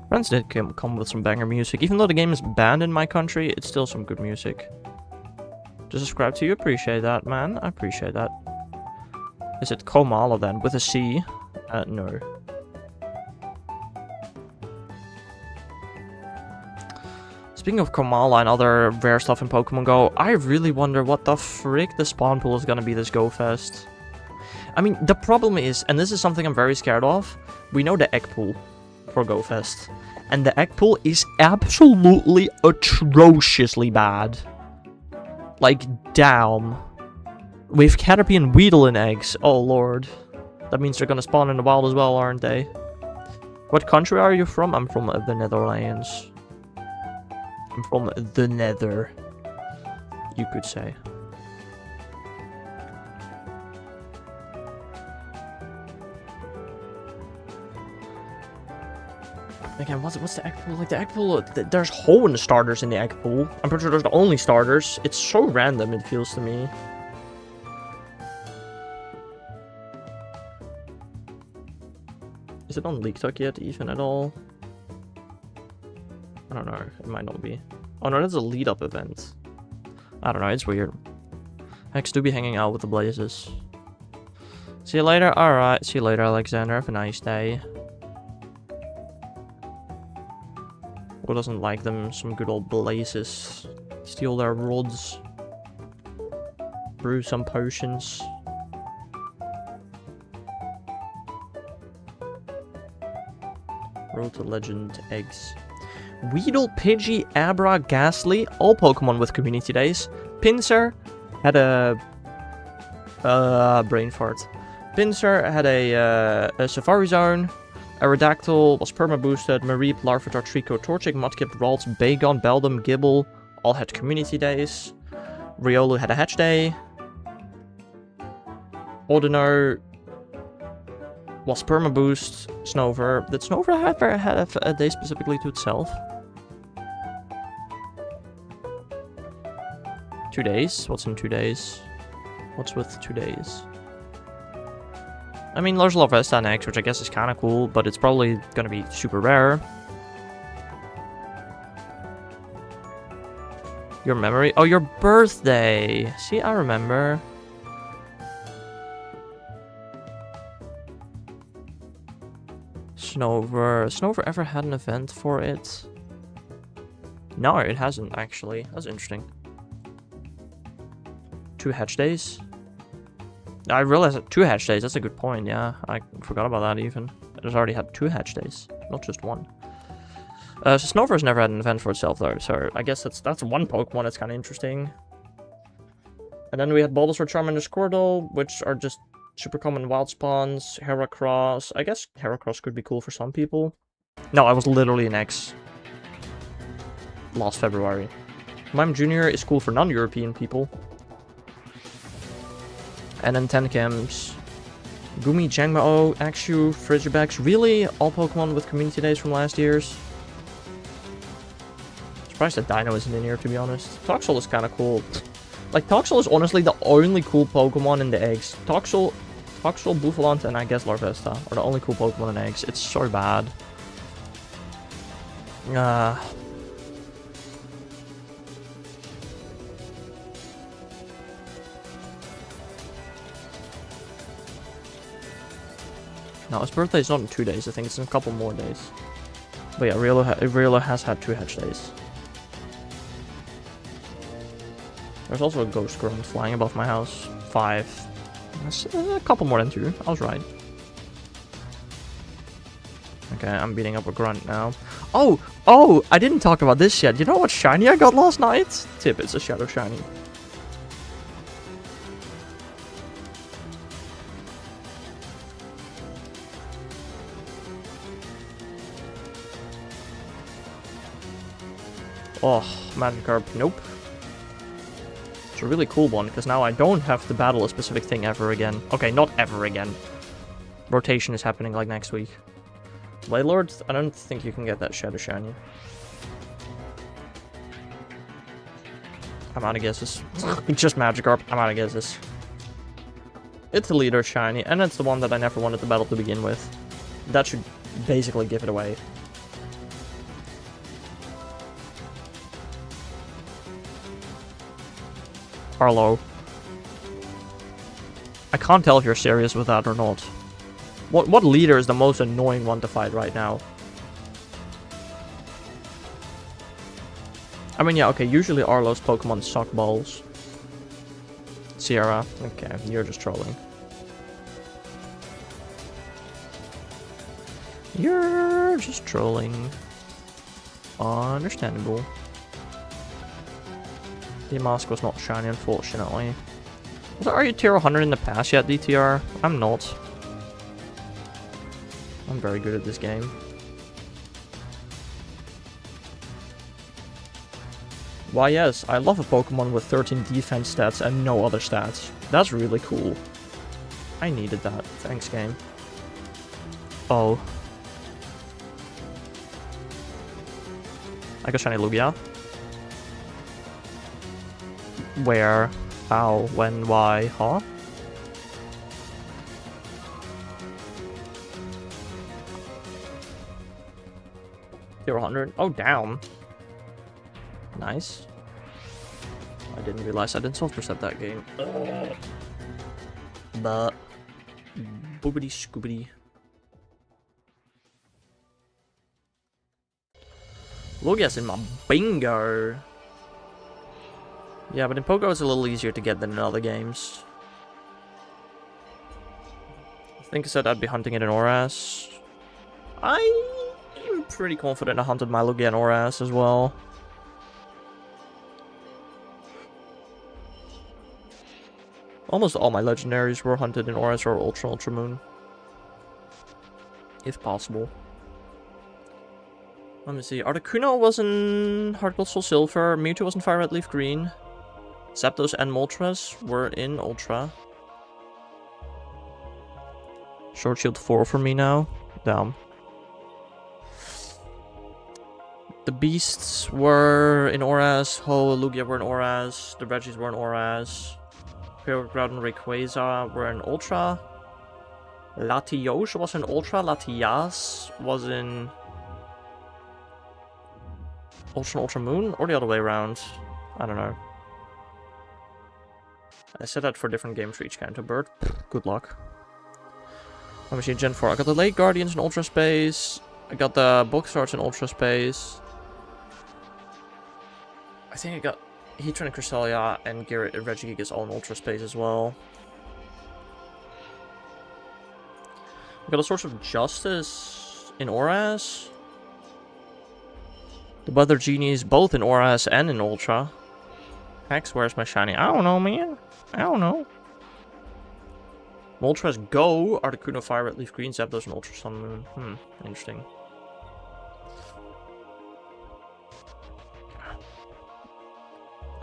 Friends did come with some banger music. Even though the game is banned in my country, it's still some good music. Just subscribe to you, appreciate that, man. I appreciate that. Is it Komala then, with a C? No. Speaking of Komala and other rare stuff in Pokemon Go, I really wonder what the frick the spawn pool is gonna be this Go Fest. I mean, the problem is, and this is something I'm very scared of, we know the egg pool for Go Fest. And the egg pool is absolutely atrociously bad. Like, damn. With Caterpie and Weedle in eggs. Oh lord. That means they're gonna spawn in the wild as well, aren't they? What country are you from? I'm from the Netherlands. I'm from the Nether, you could say. Again, what's the egg pool? Like, the egg pool, there's Hoenn starters in the egg pool. I'm pretty sure there's the only starters. It's so random, it feels to me. Is it on League Talk yet, even, at all? I don't know. It might not be. Oh no, that's a lead-up event. I don't know, it's weird. Hex do be hanging out with the Blazes. See you later? Alright, see you later, Alexander. Have a nice day. Who doesn't like them? Some good old Blazes. Steal their rods. Brew some potions. Road to Legend eggs. Weedle, Pidgey, Abra, Ghastly, all Pokemon with community days. Pinsir had a Brain fart. Pinsir had a Safari Zone. Aerodactyl was perma-boosted. Mareep, Larvitar, Trico, Torchic, Mudkip, Ralts, Bagon, Beldum, Gibble all had community days. Riolu had a hatch day. Ordinary was perma-boost. Snover. Did Snover have a day specifically to itself? 2 days? What's in 2 days? What's with 2 days? I mean, there's Larvesta and X, which I guess is kind of cool, but it's probably going to be super rare. Your memory? Oh, your birthday! See, I remember. Snover. Snover ever had an event for it? No, it hasn't, actually. That's interesting. 2 hatch days? I realized that 2 hatch days, that's a good point, yeah. I forgot about that even. It has already had 2 hatch days, not just 1. So Snover's never had an event for itself though, so I guess that's one Pokemon that's kind of interesting. And then we had Bulbasaur, Charmander, Squirtle, which are just super common wild spawns. Heracross. I guess Heracross could be cool for some people. No, I was literally an X last February. Mime Jr. is cool for non-European people. And then Tenkems, Gumi, Jangmo-O, Axew, Frigibax. Really? All Pokemon with community days from last year's? Surprised that Dino isn't in here, to be honest. Toxel is kind of cool. Like, Toxel is honestly the only cool Pokemon in the eggs. Toxel, Buffalant, and I guess Larvesta are the only cool Pokemon in eggs. It's so bad. No, his birthday is not in 2 days. I think it's in a couple more days. But yeah, Riolo has had 2 hatch days. There's also a ghost grunt flying above my house. 5. That's a couple more than 2. I was right. Okay, I'm beating up a grunt now. Oh! I didn't talk about this yet. You know what shiny I got last night? Tip, it's a Shadow Shiny. Oh, Magikarp, nope. It's a really cool one, because now I don't have to battle a specific thing ever again. Okay, not ever again. Rotation is happening like next week. Wailord, I don't think you can get that Shadow Shiny. I'm out of guesses. Just Magikarp, I'm out of guesses. It's a leader Shiny, and it's the one that I never wanted to battle to begin with. That should basically give it away. Arlo. I can't tell if you're serious with that or not. What leader is the most annoying one to fight right now? I mean, yeah, okay, usually Arlo's Pokemon suck balls. Sierra, okay, you're just trolling. You're just trolling. Understandable. The mask was not shiny, unfortunately. Are you tier 100 in the past yet, DTR? I'm not. I'm very good at this game. Why yes, I love a Pokemon with 13 defense stats and no other stats. That's really cool. I needed that. Thanks, game. Oh. I got shiny Lugia. Where? How? When? Why? Huh? Tier 100. Oh, down. Nice. I didn't realize I didn't self-reset that game. But boobity scoobity. Lugia's in my bingo. Yeah, but in Pogo it's a little easier to get than in other games. I think I said I'd be hunting it in Oras. I'm pretty confident I hunted my Lugia in Oras as well. Almost all my legendaries were hunted in Auras or Ultra Moon. If possible. Let me see. Articuno was in Heart Gold Soul Silver. Mewtwo was in Fire Red Leaf Green. Zapdos and Moltres were in Ultra. Short Shield 4 for me now. Damn. The Beasts were in Auras. Ho, Lugia were in Auras. The Regis were in Auras. Groudon and Rayquaza were in Ultra. Latios was in Ultra. Latias was in Ultra and Ultra Moon, or the other way around. I don't know. I said that for different games for each Kanto bird. Good luck. Let me see, Gen 4. I got the Lake Guardians in Ultra Space. I got the Bookstarts in Ultra Space. I think I got Heatran and Cresselia and Regigigas all in Ultra Space as well. I got a Source of Justice in Auras. The Weather Genies both in Auras and in Ultra. Hex, where's my shiny? I don't know, man. I don't know. Moltres Go, Articuno Fire Red Leaf Green, Zapdos and Ultra Sun Moon. Interesting.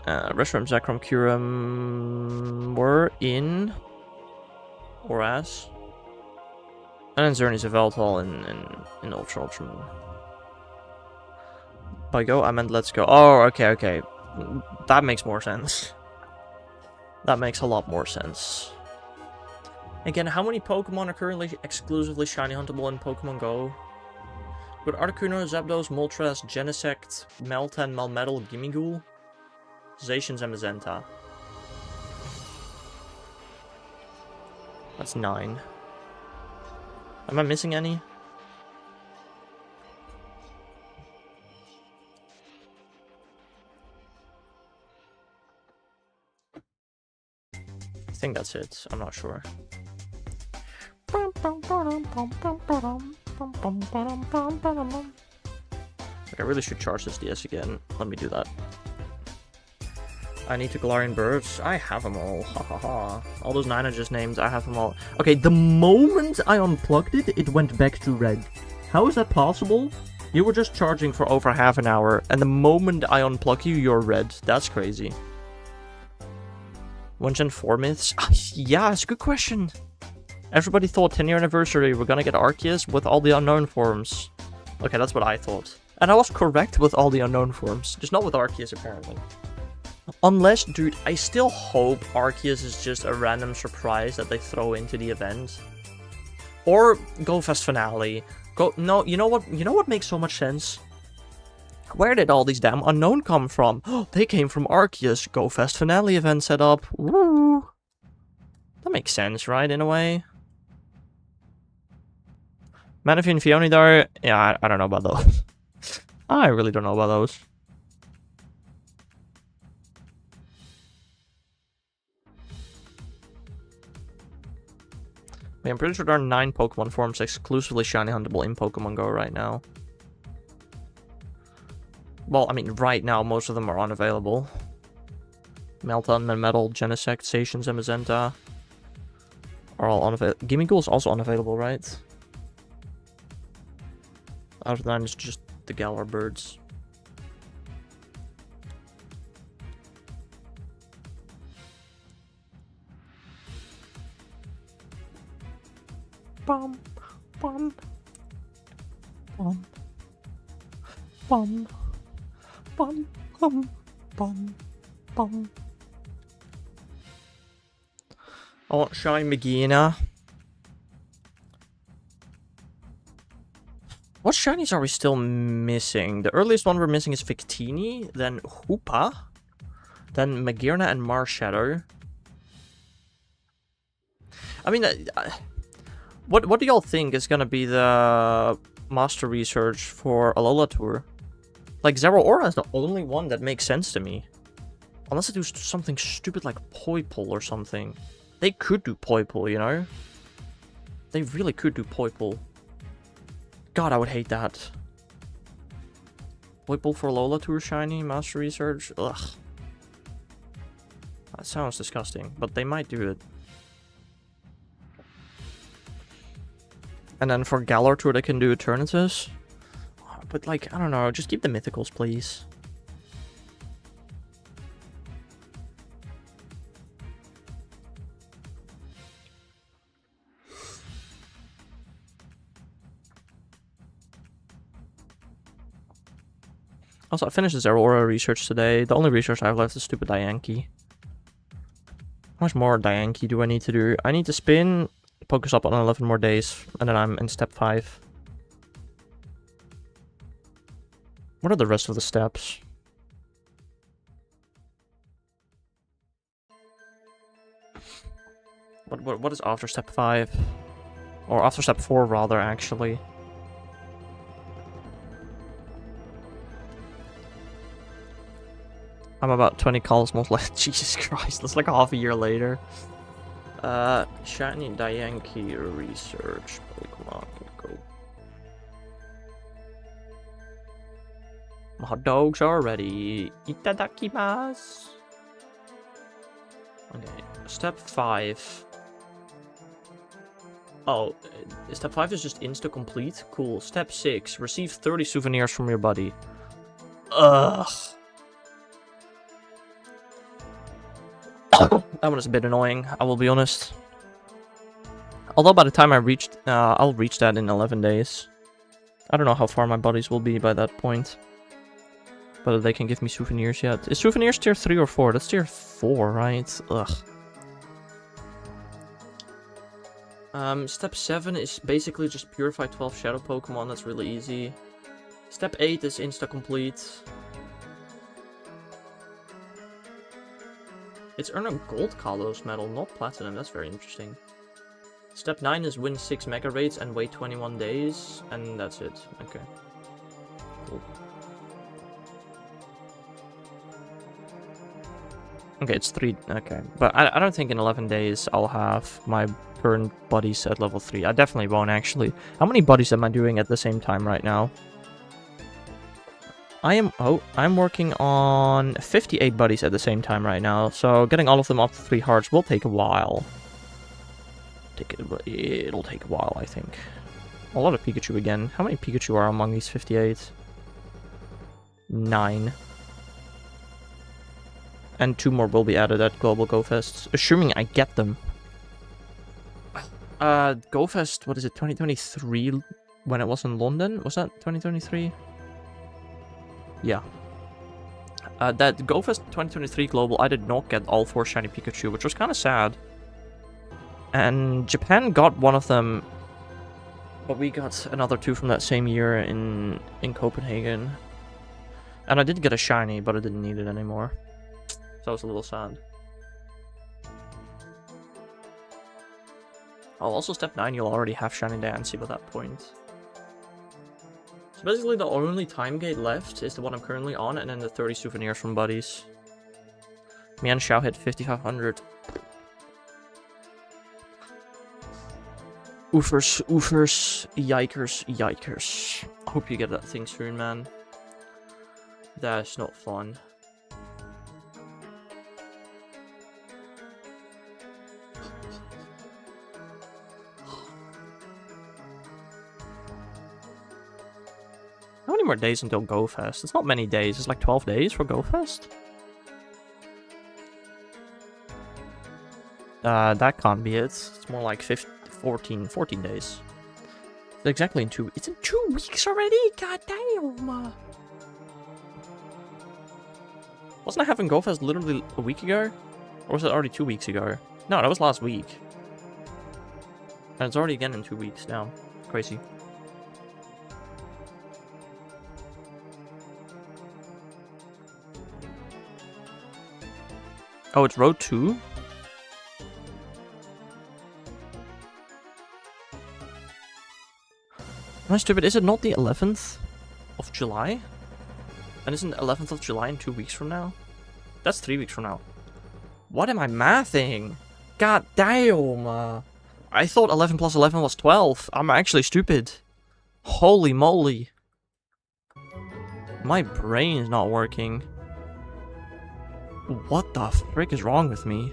Reshiram, Zekrom, Kyurem were in Auras. And then Xerneas and Veltal in Ultra Moon. By go, I meant let's go. Oh, okay. That makes more sense. That makes a lot more sense. Again, how many Pokemon are currently exclusively shiny huntable in Pokemon Go? With Articuno, Zapdos, Moltres, Genesect, Meltan, Melmetal, Gimmighoul, Zacians, and Mazenta. That's 9. Am I missing any? I think that's it. I'm not sure. I really should charge this DS again. Let me do that. I need to Galarian birds. I have them all. Ha ha ha. All those 9 I just named, I have them all. Okay, the moment I unplugged it, it went back to red. How is that possible? You were just charging for over half an hour, and the moment I unplug you, you're red. That's crazy. 1 Gen 4 myths? Yeah, it's a good question. Everybody thought 10-year anniversary, we're gonna get Arceus with all the unknown forms. Okay, that's what I thought. And I was correct with all the unknown forms, just not with Arceus apparently. Unless, dude, I still hope Arceus is just a random surprise that they throw into the event. Or Go Fest Finale. No, you know what makes so much sense? Where did all these damn unknown come from? They came from Arceus Go Fest Finale event setup. Woo! That makes sense, right, in a way? Manaphy and Fionidar, yeah, I don't know about those. I really don't know about those. I'm pretty sure there are 9 Pokemon forms exclusively shiny huntable in Pokemon Go right now. Well, I mean, right now, most of them are unavailable. Meltan, Melmetal, Genesect, Zacians, and Mazenta are all unavailable. Gimmighoul is also unavailable, right? Out of 9 is just the Galar birds. Bum, bum, bum, bum, bum, bum, bum, bum. I want Shiny Magina. What shinies are we still missing? The earliest one we're missing is Victini, then Hoopa, then Magearna and Marshadow. I mean, what do y'all think is gonna be the master research for Alola Tour? Like, Zeraora is the only one that makes sense to me. Unless they do something stupid like Poipole or something. They could do Poipole, you know? They really could do Poipole. God, I would hate that. Poipole for Alola Tour shiny, master research? Ugh. That sounds disgusting, but they might do it. And then for Galar Tour they can do Eternatus. But like, I don't know, just keep the mythicals, please. Also, I finished this Aurora research today. The only research I have left is stupid Dianki. How much more Dianki do I need to do? I need to spin, focus up on 11 more days, and then I'm in step 5. What are the rest of the steps? What is after step 5? Or after step 4 rather, actually. I'm about 20 cosmos left. Jesus Christ, that's like half a year later. Shiny Dianki research. Pokemon, go. My hot dogs are ready. Itadakimasu. Okay, step 5. Oh, step 5 is just insta-complete? Cool. Step 6, receive 30 souvenirs from your buddy. Ugh. That one is a bit annoying, I will be honest. Although by the time I'll reach that in 11 days. I don't know how far my buddies will be by that point. Whether they can give me souvenirs yet. Is souvenirs tier 3 or 4? That's tier 4, right? Ugh. Step 7 is basically just purify 12 shadow Pokemon, that's really easy. Step 8 is insta-complete. It's earn a gold Kalos medal, not platinum, that's very interesting. Step 9 is win 6 Mega Raids and wait 21 days, and that's it. Okay. Cool. Okay, it's 3, okay. But I don't think in 11 days I'll have my current buddies at level 3. I definitely won't, actually. How many buddies am I doing at the same time right now? I'm working on 58 buddies at the same time right now, so getting all of them up to 3 hearts will take a while. It'll take a while, I think. A lot of Pikachu again. How many Pikachu are among these 58? 9. And 2 more will be added at Global Go Fest, assuming I get them. Go Fest, what is it, 2023 when it was in London? Was that 2023? Yeah. That Go Fest 2023 Global, I did not get all 4 shiny Pikachu, which was kind of sad. And Japan got one of them, but we got another 2 from that same year in Copenhagen. And I did get a shiny, but I didn't need it anymore. So I was a little sad. Oh, also step 9, you'll already have shiny Diancie by that point. So basically the only time gate left is the one I'm currently on, and then the 30 souvenirs from buddies. Mian Xiao hit 5500. Oofers, oofers, yikers, yikers. I hope you get that thing soon, man. That's not fun. How many more days until Go Fest? It's not many days, it's like 12 days for Go Fest? That can't be it. It's more like 14 days. It's exactly in 2... It's in 2 weeks already? God damn! Wasn't I having Go Fest literally a week ago? Or was it already 2 weeks ago? No, that was last week. And it's already again in 2 weeks now. Crazy. Oh, it's Road 2? Am I stupid? Is it not the 11th of July? And isn't the 11th of July in 2 weeks from now? That's 3 weeks from now. What am I mathing? God damn! I thought 11 plus 11 was 12. I'm actually stupid. Holy moly. My brain is not working. What the frick is wrong with me?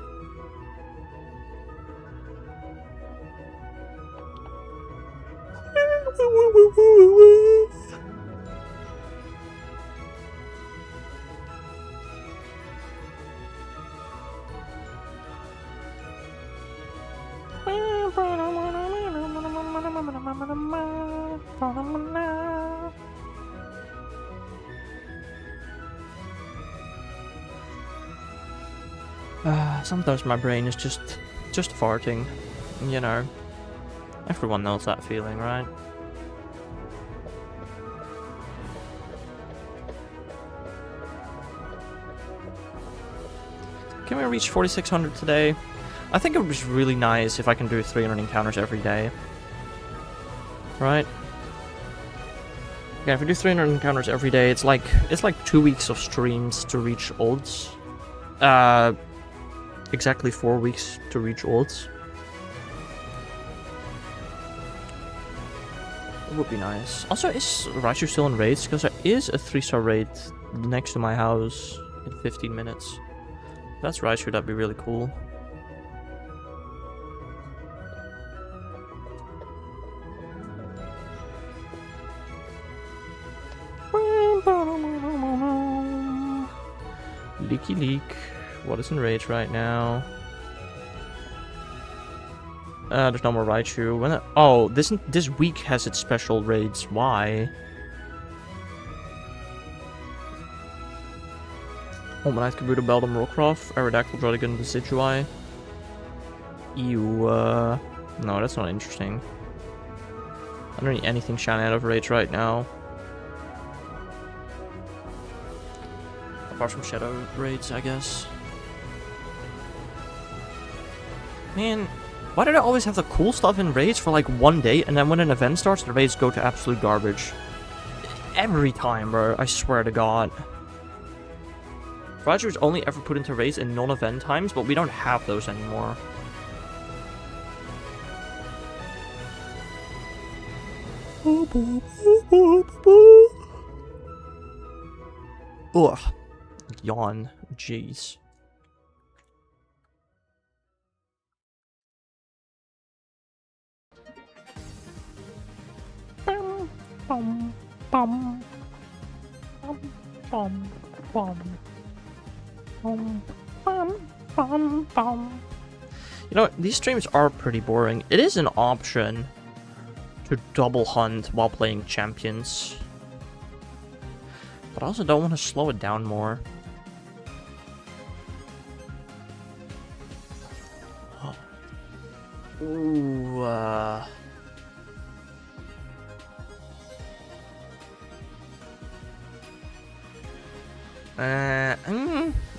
Sometimes my brain is just farting, you know. Everyone knows that feeling, right? Can we reach 4600 today? I think it would be really nice if I can do 300 encounters every day. Right? Yeah, if we do 300 encounters every day, it's like 2 weeks of streams to reach odds. Exactly 4 weeks to reach odds. It would be nice. Also, is Raichu still in raids? Because there is a 3-star raid next to my house in 15 minutes. If that's Raichu, that'd be really cool. Leaky leak. What is in rage right now? There's no more Raichu. Oh, this week has its special raids. Why? Almanite, Kabuto, Beldum, Rockruff, Aerodactyl, Drodigan, Decidueye. Ew, no, that's not interesting. I don't need anything shiny out of rage right now. Apart from Shadow raids, I guess. Man, why did I always have the cool stuff in raids for like 1 day, and then when an event starts, the raids go to absolute garbage? Every time, bro, I swear to God. Raichu is only ever put into raids in non-event times, but we don't have those anymore. Ugh. Yawn. Jeez. Bum, bum, bum, bum, bum, bum, bum, bum, bum. You know, these streams are pretty boring. It is an option to double hunt while playing champions, but I also don't want to slow it down more. Ooh,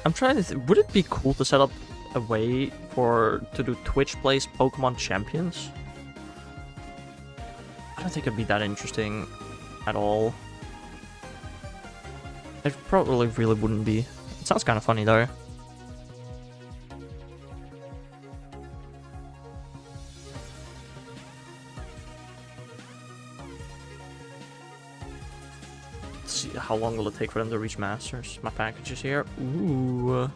I'm trying to would it be cool to set up a way to do Twitch plays Pokemon Champions? I don't think it'd be that interesting at all. It probably really wouldn't be. It sounds kind of funny though. See how long will it take for them to reach Masters? My package is here. Ooh.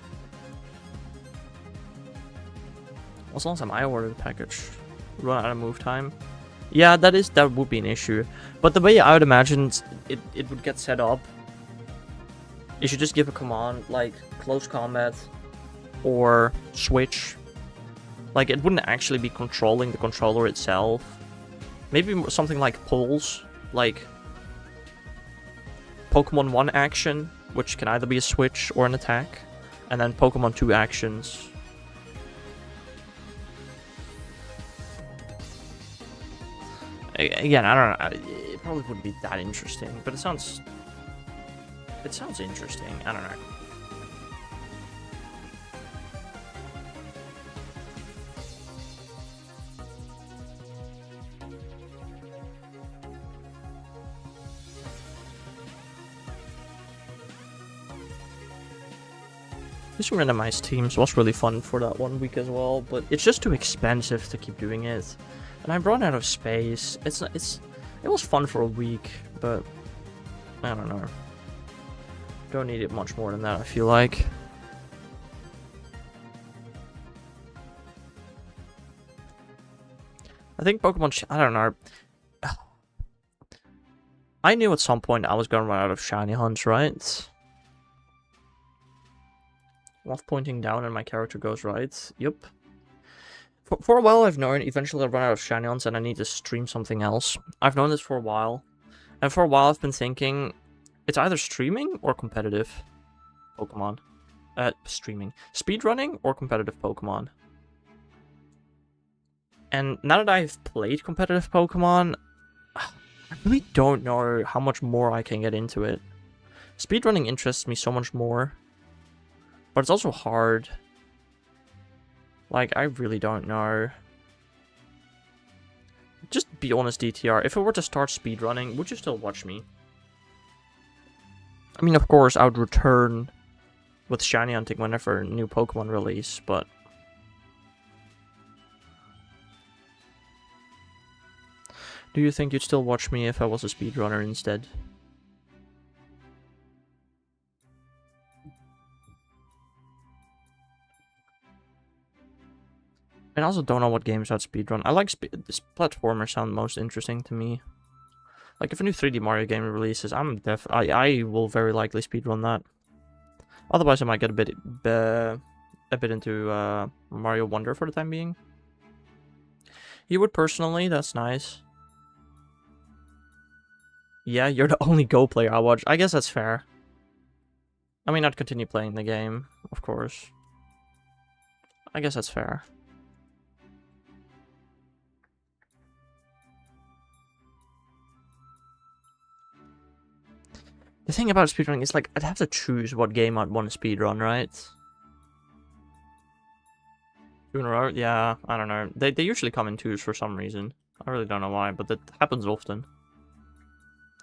As long as I ordered the package. Run out of move time. Yeah, that would be an issue. But the way I would imagine it would get set up, you should just give a command like close combat or switch. Like it wouldn't actually be controlling the controller itself. Maybe something like pulls, like Pokemon 1 action, which can either be a switch or an attack, and then Pokemon 2 actions. Again, I don't know, it probably wouldn't be that interesting, but it sounds interesting, I don't know. This randomized teams was really fun for that 1 week as well, but it's just too expensive to keep doing it. And I've run out of space. It was fun for a week, but I don't know. Don't need it much more than that, I feel like. I think Pokemon... I don't know. I knew at some point I was going to run out of shiny hunts, right? Love pointing down and my character goes right. Yep. For a while I've known eventually I'll run out of shiny hunts and I need to stream something else. I've known this for a while. And for a while I've been thinking it's either streaming or competitive Pokemon. Streaming. Speedrunning or competitive Pokemon. And now that I've played competitive Pokemon, I really don't know how much more I can get into it. Speedrunning interests me so much more. But it's also hard. Like, I really don't know. Just be honest, DTR. If I were to start speedrunning, would you still watch me? I mean, of course, I would return with shiny hunting whenever new Pokemon release, but... Do you think you'd still watch me if I was a speedrunner instead? I also don't know what games I'd speedrun. I like this platformer sound most interesting to me. Like if a new 3D Mario game releases, I will very likely speedrun that. Otherwise, I might get a bit into Mario Wonder for the time being. You would personally? That's nice. Yeah, you're the only Go player I watch. I guess that's fair. I mean, I'd continue playing the game, of course. I guess that's fair. The thing about speedrunning is, like, I'd have to choose what game I'd want to speedrun, right? 2 in a row? Yeah, I don't know. They usually come in twos for some reason. I really don't know why, but that happens often.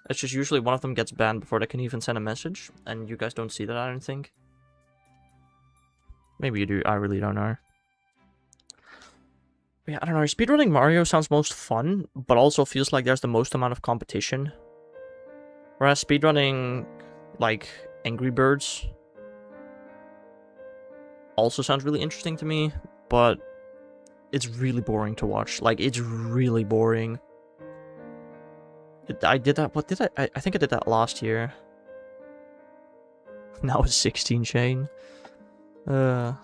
It's just usually one of them gets banned before they can even send a message, and you guys don't see that, I don't think. Maybe you do, I really don't know. But yeah, I don't know, speedrunning Mario sounds most fun, but also feels like there's the most amount of competition. Whereas speedrunning, like, Angry Birds also sounds really interesting to me, but it's really boring to watch. Like, it's really boring. I did that, what did I think I did that last year. Now it's 16 chain. Yeah.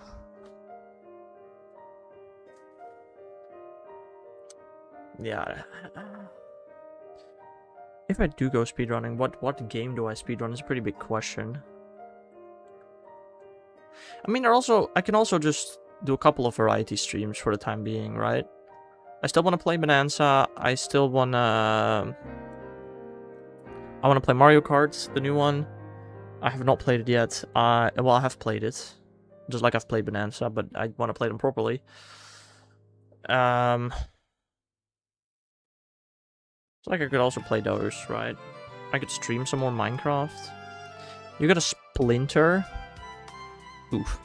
If I do go speedrunning, what game do I speedrun is a pretty big question. I mean, I can also just do a couple of variety streams for the time being, right? I still want to play Bonanza. I still want to... I want to play Mario Kart, the new one. I have not played it yet. Well, I have played it. Just like I've played Bonanza, but I want to play them properly. It's like I could also play those, right? I could stream some more Minecraft. You got a Splinter. Oof.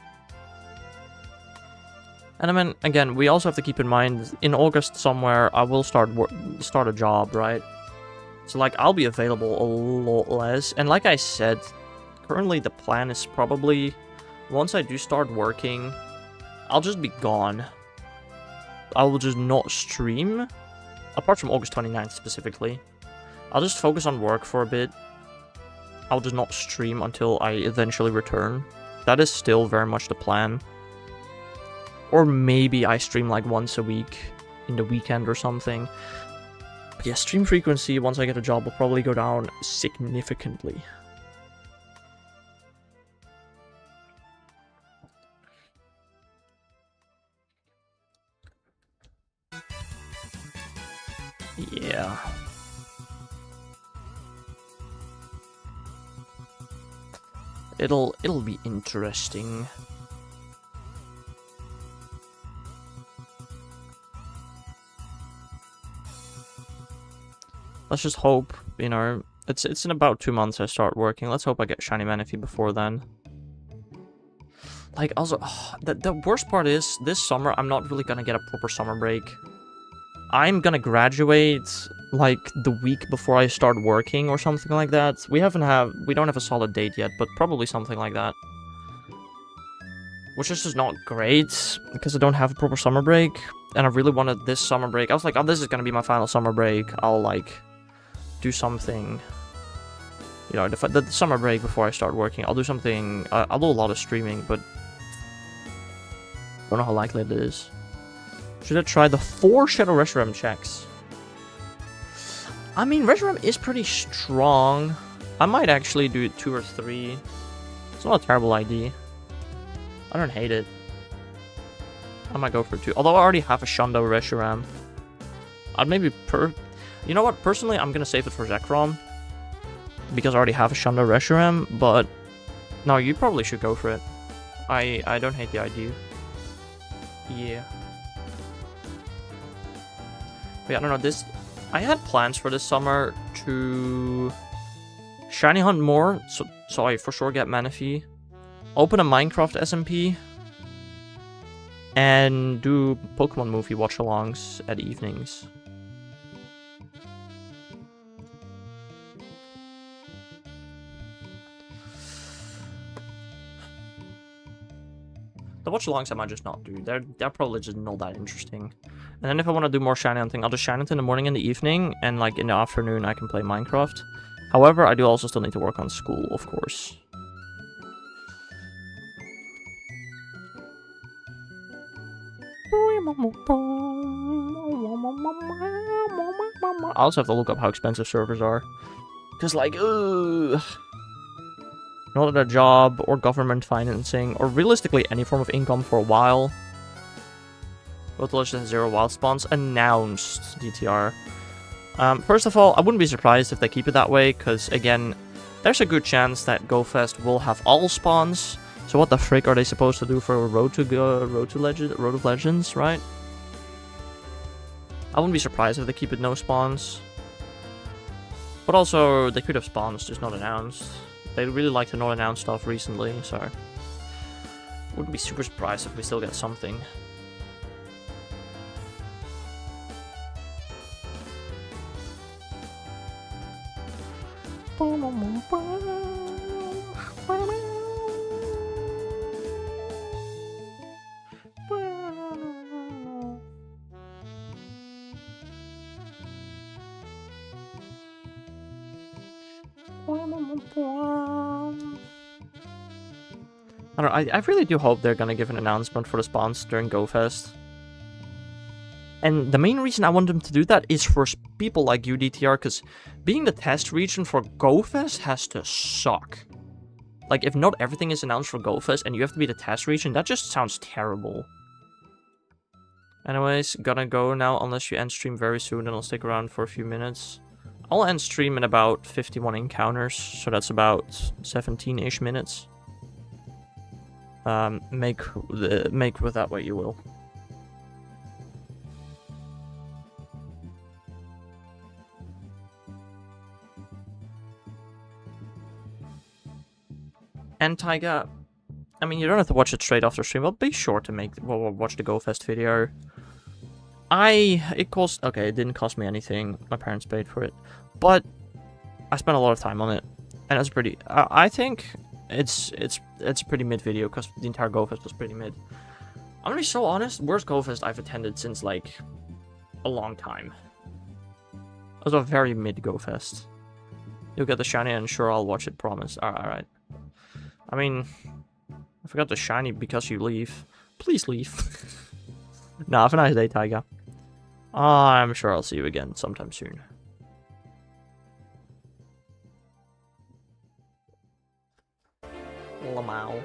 And I mean, again, we also have to keep in mind, in August somewhere, I will start a job, right? So, like, I'll be available a lot less. And like I said, currently the plan is probably, once I do start working, I'll just be gone. I will just not stream. Apart from August 29th specifically. I'll just focus on work for a bit. I'll just not stream until I eventually return. That is still very much the plan. Or maybe I stream like once a week in the weekend or something. But yeah, stream frequency once I get a job will probably go down significantly. Yeah. It'll be interesting. Let's just hope, you know, it's in about 2 months I start working. Let's hope I get shiny Manaphy before then. Like, also, the worst part is, this summer, I'm not really gonna get a proper summer break. I'm gonna graduate, like, the week before I start working or something like that. We don't have a solid date yet, but probably something like that. which is just not great because I don't have a proper summer break, and I really wanted this summer break. I was like, oh, this is gonna be my final summer break. I'll like do something, you know, the summer break before I start working. I'll do something. I'll do a lot of streaming, but I don't know how likely it is. Should I try the 4 Shadow Reshiram checks? I mean, Reshiram is pretty strong. I might actually do 2 or 3. It's not a terrible idea. I don't hate it. I might go for 2. Although I already have a Shundo Reshiram. I'd maybe You know what? Personally, I'm gonna save it for Zekrom. Because I already have a Shundo Reshiram, but... No, you probably should go for it. I don't hate the idea. Yeah. But yeah, I don't know, this... I had plans for this summer to... shiny hunt more, so I for sure get Manaphy. Open a Minecraft SMP. And do Pokemon movie watch-alongs at evenings. The watch-alongs I might just not do. They're probably just not that interesting. And then if I want to do more shiny hunting, I'll just shiny hunt in the morning and the evening, and like in the afternoon I can play Minecraft. However, I do also still need to work on school, of course. I also have to look up how expensive servers are. Because like, ugh. Not a job, or government financing, or realistically any form of income for a while. Road to Legends 0 wild spawns announced, DTR. First of all, I wouldn't be surprised if they keep it that way, because again, there's a good chance that GoFest will have all spawns. So what the frick are they supposed to do for Road of Legends, right? I wouldn't be surprised if they keep it no spawns. But also, they could have spawns, just not announced. They really like to not announce stuff recently, so... Wouldn't be super surprised if we still get something. I really do hope they're gonna give an announcement for the spawns during GoFest. And the main reason I want them to do that is for people like you, DTR, because being the test region for GoFest has to suck. Like, if not everything is announced for GoFest and you have to be the test region, that just sounds terrible. Anyways, gonna go now, unless you end stream very soon, and I'll stick around for a few minutes. I'll end stream in about 51 encounters, so that's about 17-ish minutes. Make with that what you will. And Taiga, I mean, you don't have to watch it straight after stream, but be sure to watch the GoFest video. It cost, okay, it didn't cost me anything. My parents paid for it, but I spent a lot of time on it, and it's pretty. I think it's a pretty mid video because the entire GoFest was pretty mid. I'm gonna be so honest. Worst GoFest I've attended since like a long time. It was a very mid GoFest. You'll get the shiny, and sure, I'll watch it. Promise. All right. I mean, I forgot the shiny because you leave. Please leave. Nah, have a nice day, Taiga. I'm sure I'll see you again sometime soon. Lamau.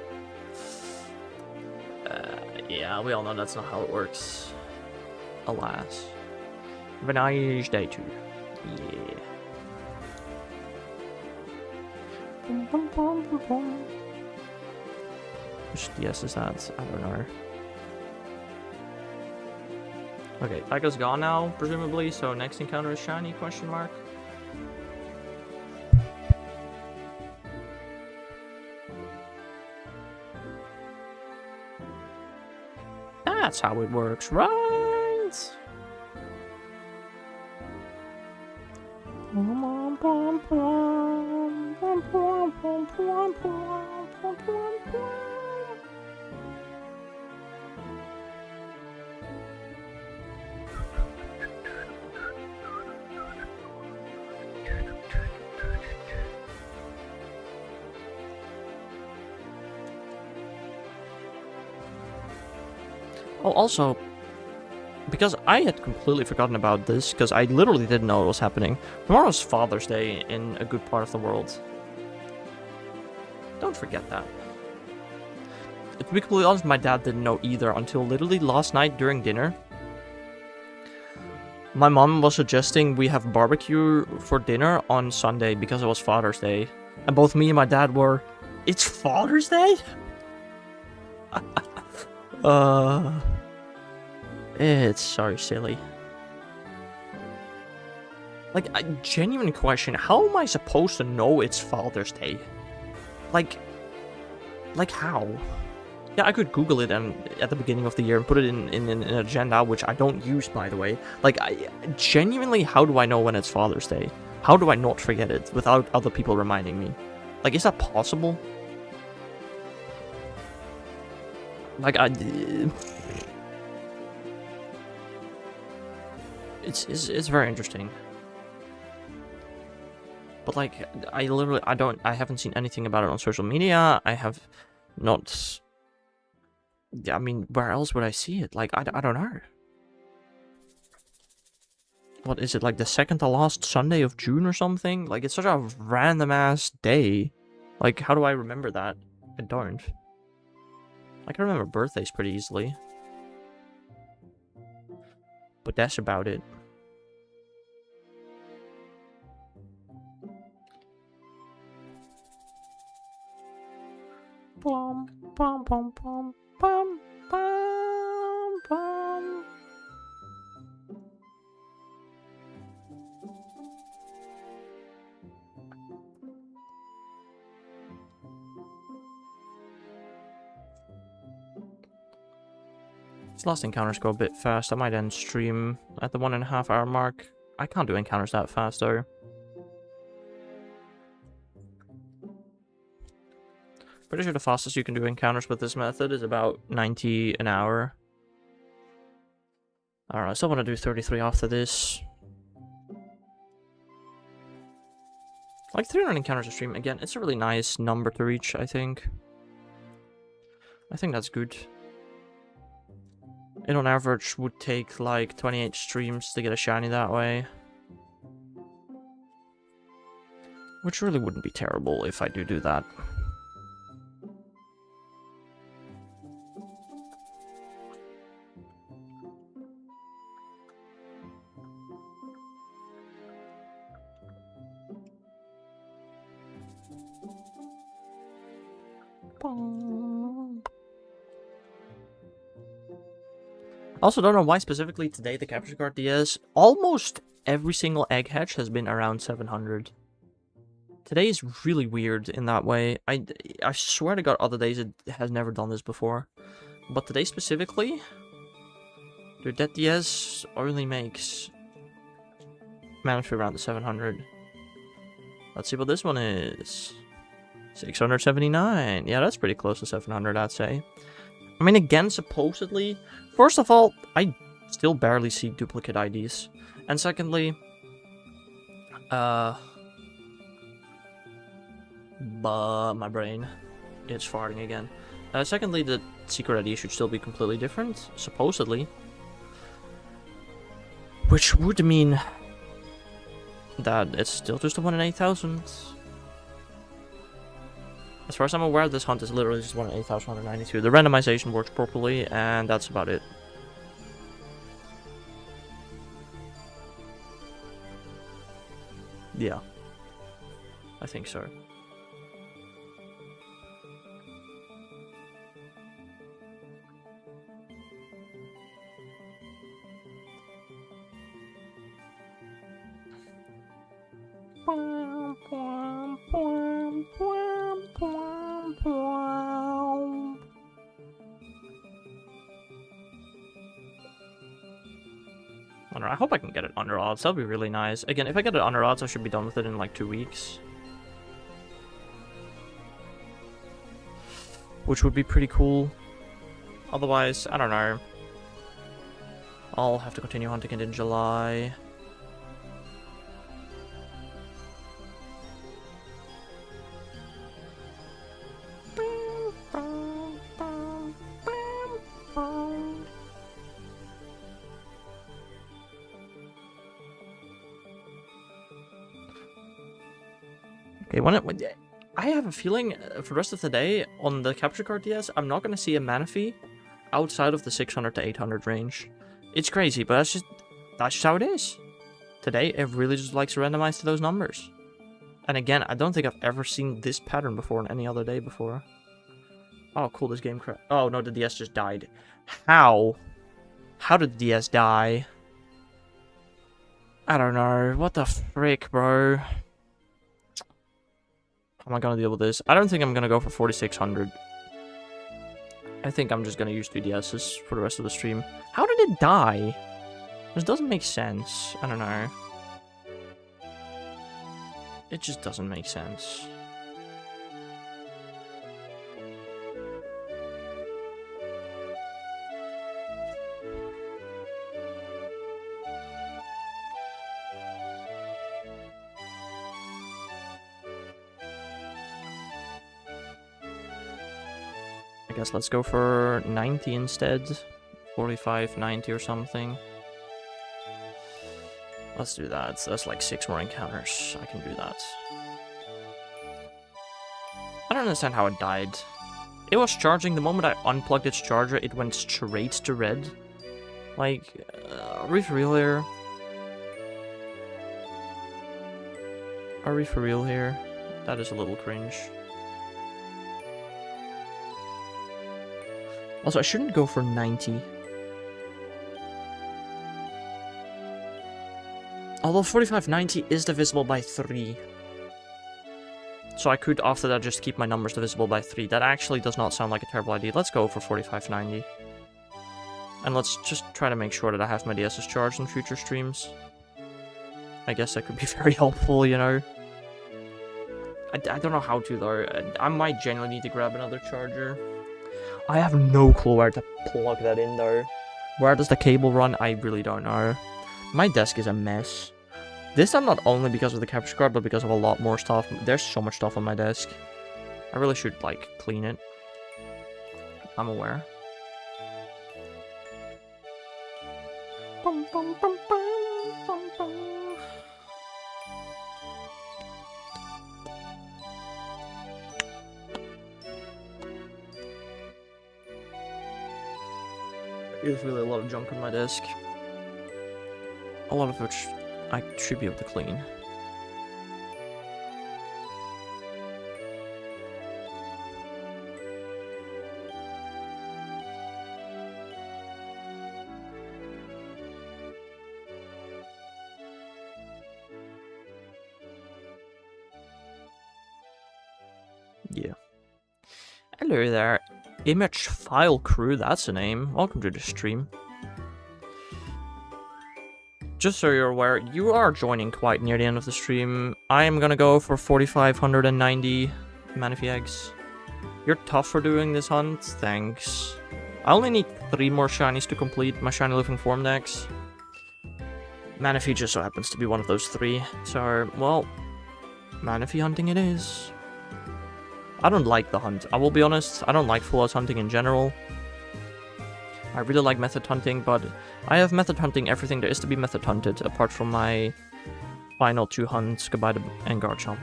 Yeah, we all know that's not how it works. Alas. Have a nice day, too. Yeah. Which DS is that? I don't know. Okay, Taiga's gone now, presumably, so next encounter is shiny, question mark? That's how it works, right? Oh, also, because I had completely forgotten about this, because I literally didn't know it was happening. Tomorrow's Father's Day in a good part of the world. Don't forget that. To be completely honest, my dad didn't know either until literally last night during dinner. My mom was suggesting we have barbecue for dinner on Sunday because it was Father's Day. And both me and my dad were, it's Father's Day? It's so silly. Like, a genuine question, how am I supposed to know it's Father's Day? Like how? Yeah, I could Google it at the beginning of the year and put it in an agenda, which I don't use, by the way. Like, genuinely, how do I know when it's Father's Day? How do I not forget it without other people reminding me? Like, is that possible? Like, it's very interesting. But, like, I haven't seen anything about it on social media. I have not... I mean, where else would I see it? Like, I don't know. What is it, like the second to last Sunday of June or something? Like, it's such a random-ass day. Like, how do I remember that? I don't. I can remember birthdays pretty easily. But that's about it. Bum, bum, bum, bum, bum, bum, bum. These last encounters go a bit fast. I might end stream at the 1.5 hour mark. I can't do encounters that fast though. Pretty sure the fastest you can do encounters with this method is about 90 an hour. I don't know, I still want to do 33 after this. Like 300 encounters a stream, again, it's a really nice number to reach, I think. I think that's good. It on average would take like 28 streams to get a shiny that way. Which really wouldn't be terrible if I do that. I also don't know why specifically today the capture card DS, almost every single egg hatch has been around 700. Today is really weird in that way. I swear to god other days it has never done this before. But today specifically, dude, that DS only makes Manaphy around the 700. Let's see what this one is. 679. Yeah, that's pretty close to 700, I'd say. I mean, again, supposedly, first of all, I still barely see duplicate IDs. And secondly, but my brain is farting again. Secondly, the secret ID should still be completely different, supposedly. Which would mean that it's still just a 1 in 8,000. As far as I'm aware, this hunt is literally just 1 in 8,192. The randomization works properly, and that's about it. Yeah. I think so. I hope I can get it under odds. That'll be really nice. Again, if I get it under odds, I should be done with it in like 2 weeks. Which would be pretty cool. Otherwise, I don't know. I'll have to continue hunting it in July. Okay, I have a feeling for the rest of the day on the capture card DS, I'm not gonna see a Manaphy outside of the 600 to 800 range. It's crazy, but that's just how it is. Today, it really just likes to randomize to those numbers. And again, I don't think I've ever seen this pattern before on any other day before. Oh, cool, this game crashed. Oh, no, the DS just died. How? How did the DS die? I don't know. What the frick, bro? How am I gonna deal with this? I don't think I'm gonna go for 4600. I think I'm just gonna use 2DSs for the rest of the stream. How did it die? This doesn't make sense. I don't know. It just doesn't make sense. I guess let's go for 90 instead. 45, 90 or something. Let's do that. That's like 6 more encounters. I can do that. I don't understand how it died. It was charging. The moment I unplugged its charger, it went straight to red. Like, are we for real here? Are we for real here? That is a little cringe. Also, I shouldn't go for 90. Although 4590 is divisible by 3. So I could, after that, just keep my numbers divisible by 3. That actually does not sound like a terrible idea. Let's go for 4590. And let's just try to make sure that I have my DS's charged in future streams. I guess that could be very helpful, you know. I don't know how to, though. I might genuinely need to grab another charger. I have no clue where to plug that in, though. Where does the cable run? I really don't know. My desk is a mess. This time not only because of the capture card, but because of a lot more stuff. There's so much stuff on my desk. I really should, like, clean it. I'm aware. Bum, bum, bum, bum, bum, bum. There's really a lot of junk on my desk. A lot of which I should be able to clean. Yeah. Hello there. Image File Crew, that's a name. Welcome to the stream. Just so you're aware, you are joining quite near the end of the stream. I am gonna go for 4,590 Manaphy eggs. You're tough for doing this hunt, thanks. I only need 3 more shinies to complete my shiny living form decks. Manaphy just so happens to be one of those 3. So, well, Manaphy hunting it is. I don't like the hunt, I will be honest. I don't like full house hunting in general. I really like method hunting, but I have method hunting everything there is to be method hunted, apart from my final 2 hunts, goodbye to Engar Chomp.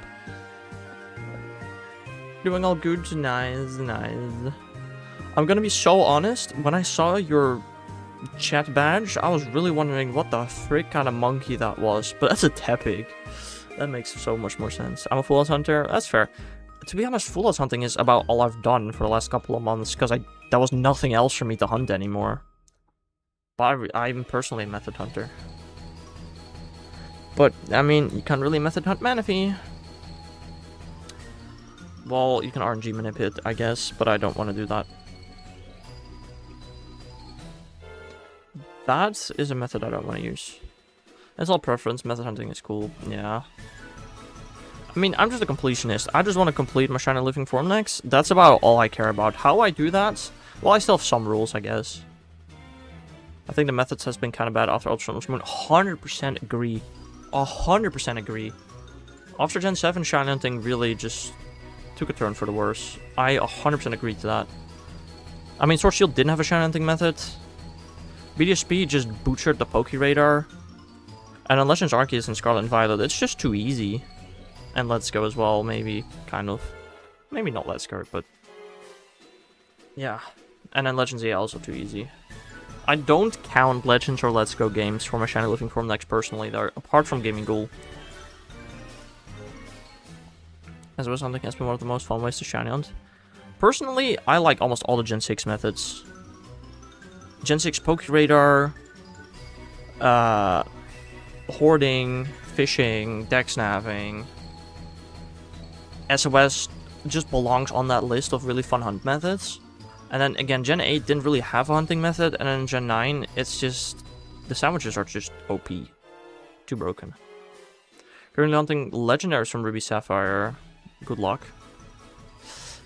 Doing all good, nice, nice. I'm gonna be so honest, when I saw your chat badge, I was really wondering what the frick kind of monkey that was, but that's a Tepig. That makes so much more sense. I'm a full house hunter, that's fair. To be honest, full house hunting is about all I've done for the last couple of months, because there was nothing else for me to hunt anymore. But I'm personally a method hunter. But, I mean, you can't really method hunt Manaphy. Well, you can RNG manipulate, I guess, but I don't want to do that. That is a method I don't want to use. It's all preference, method hunting is cool, yeah. I mean, I'm just a completionist. I just want to complete my shiny living form next. That's about all I care about. How I do that? Well, I still have some rules, I guess. I think the methods has been kind of bad after Ultra Moon. 100% agree. 100% agree. After Gen 7, shiny hunting really just took a turn for the worse. I 100% agree to that. I mean, Sword Shield didn't have a shiny hunting method. BDSP just butchered the Poke Radar. And on Legends Arceus and Scarlet and Violet, it's just too easy. And Let's Go as well, maybe, kind of. Maybe not Let's Go, but... yeah. And then Legends, yeah, also too easy. I don't count Legends or Let's Go games for my Shiny Living Form decks personally, though, apart from Gaming Ghoul. As well, something has been one of the most fun ways to Shiny Hunt. Personally, I like almost all the Gen 6 methods. Gen 6 Poke Radar, hoarding, fishing, deck snapping. SOS just belongs on that list of really fun hunt methods. And then again, Gen 8 didn't really have a hunting method, and then Gen 9, it's just... the sandwiches are just OP. Too broken. Currently hunting legendaries from Ruby Sapphire. Good luck.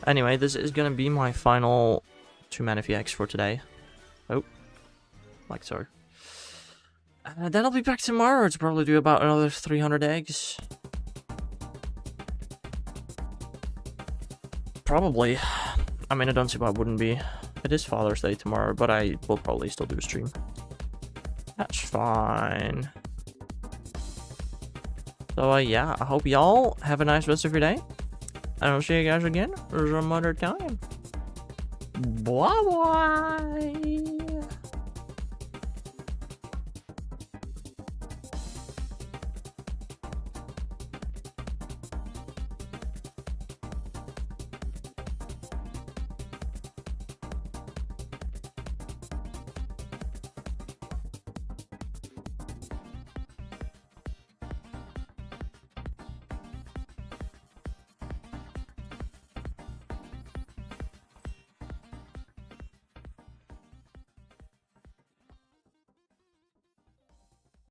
Anyway, this is gonna be my final 2 Manaphy eggs for today. Oh. Like so. Then I'll be back tomorrow to probably do about another 300 eggs. Probably. I mean, I don't see why it wouldn't be. It is Father's Day tomorrow, but I will probably still do a stream. That's fine. So, yeah, I hope y'all have a nice rest of your day. And I'll see you guys again some other time. Bye-bye!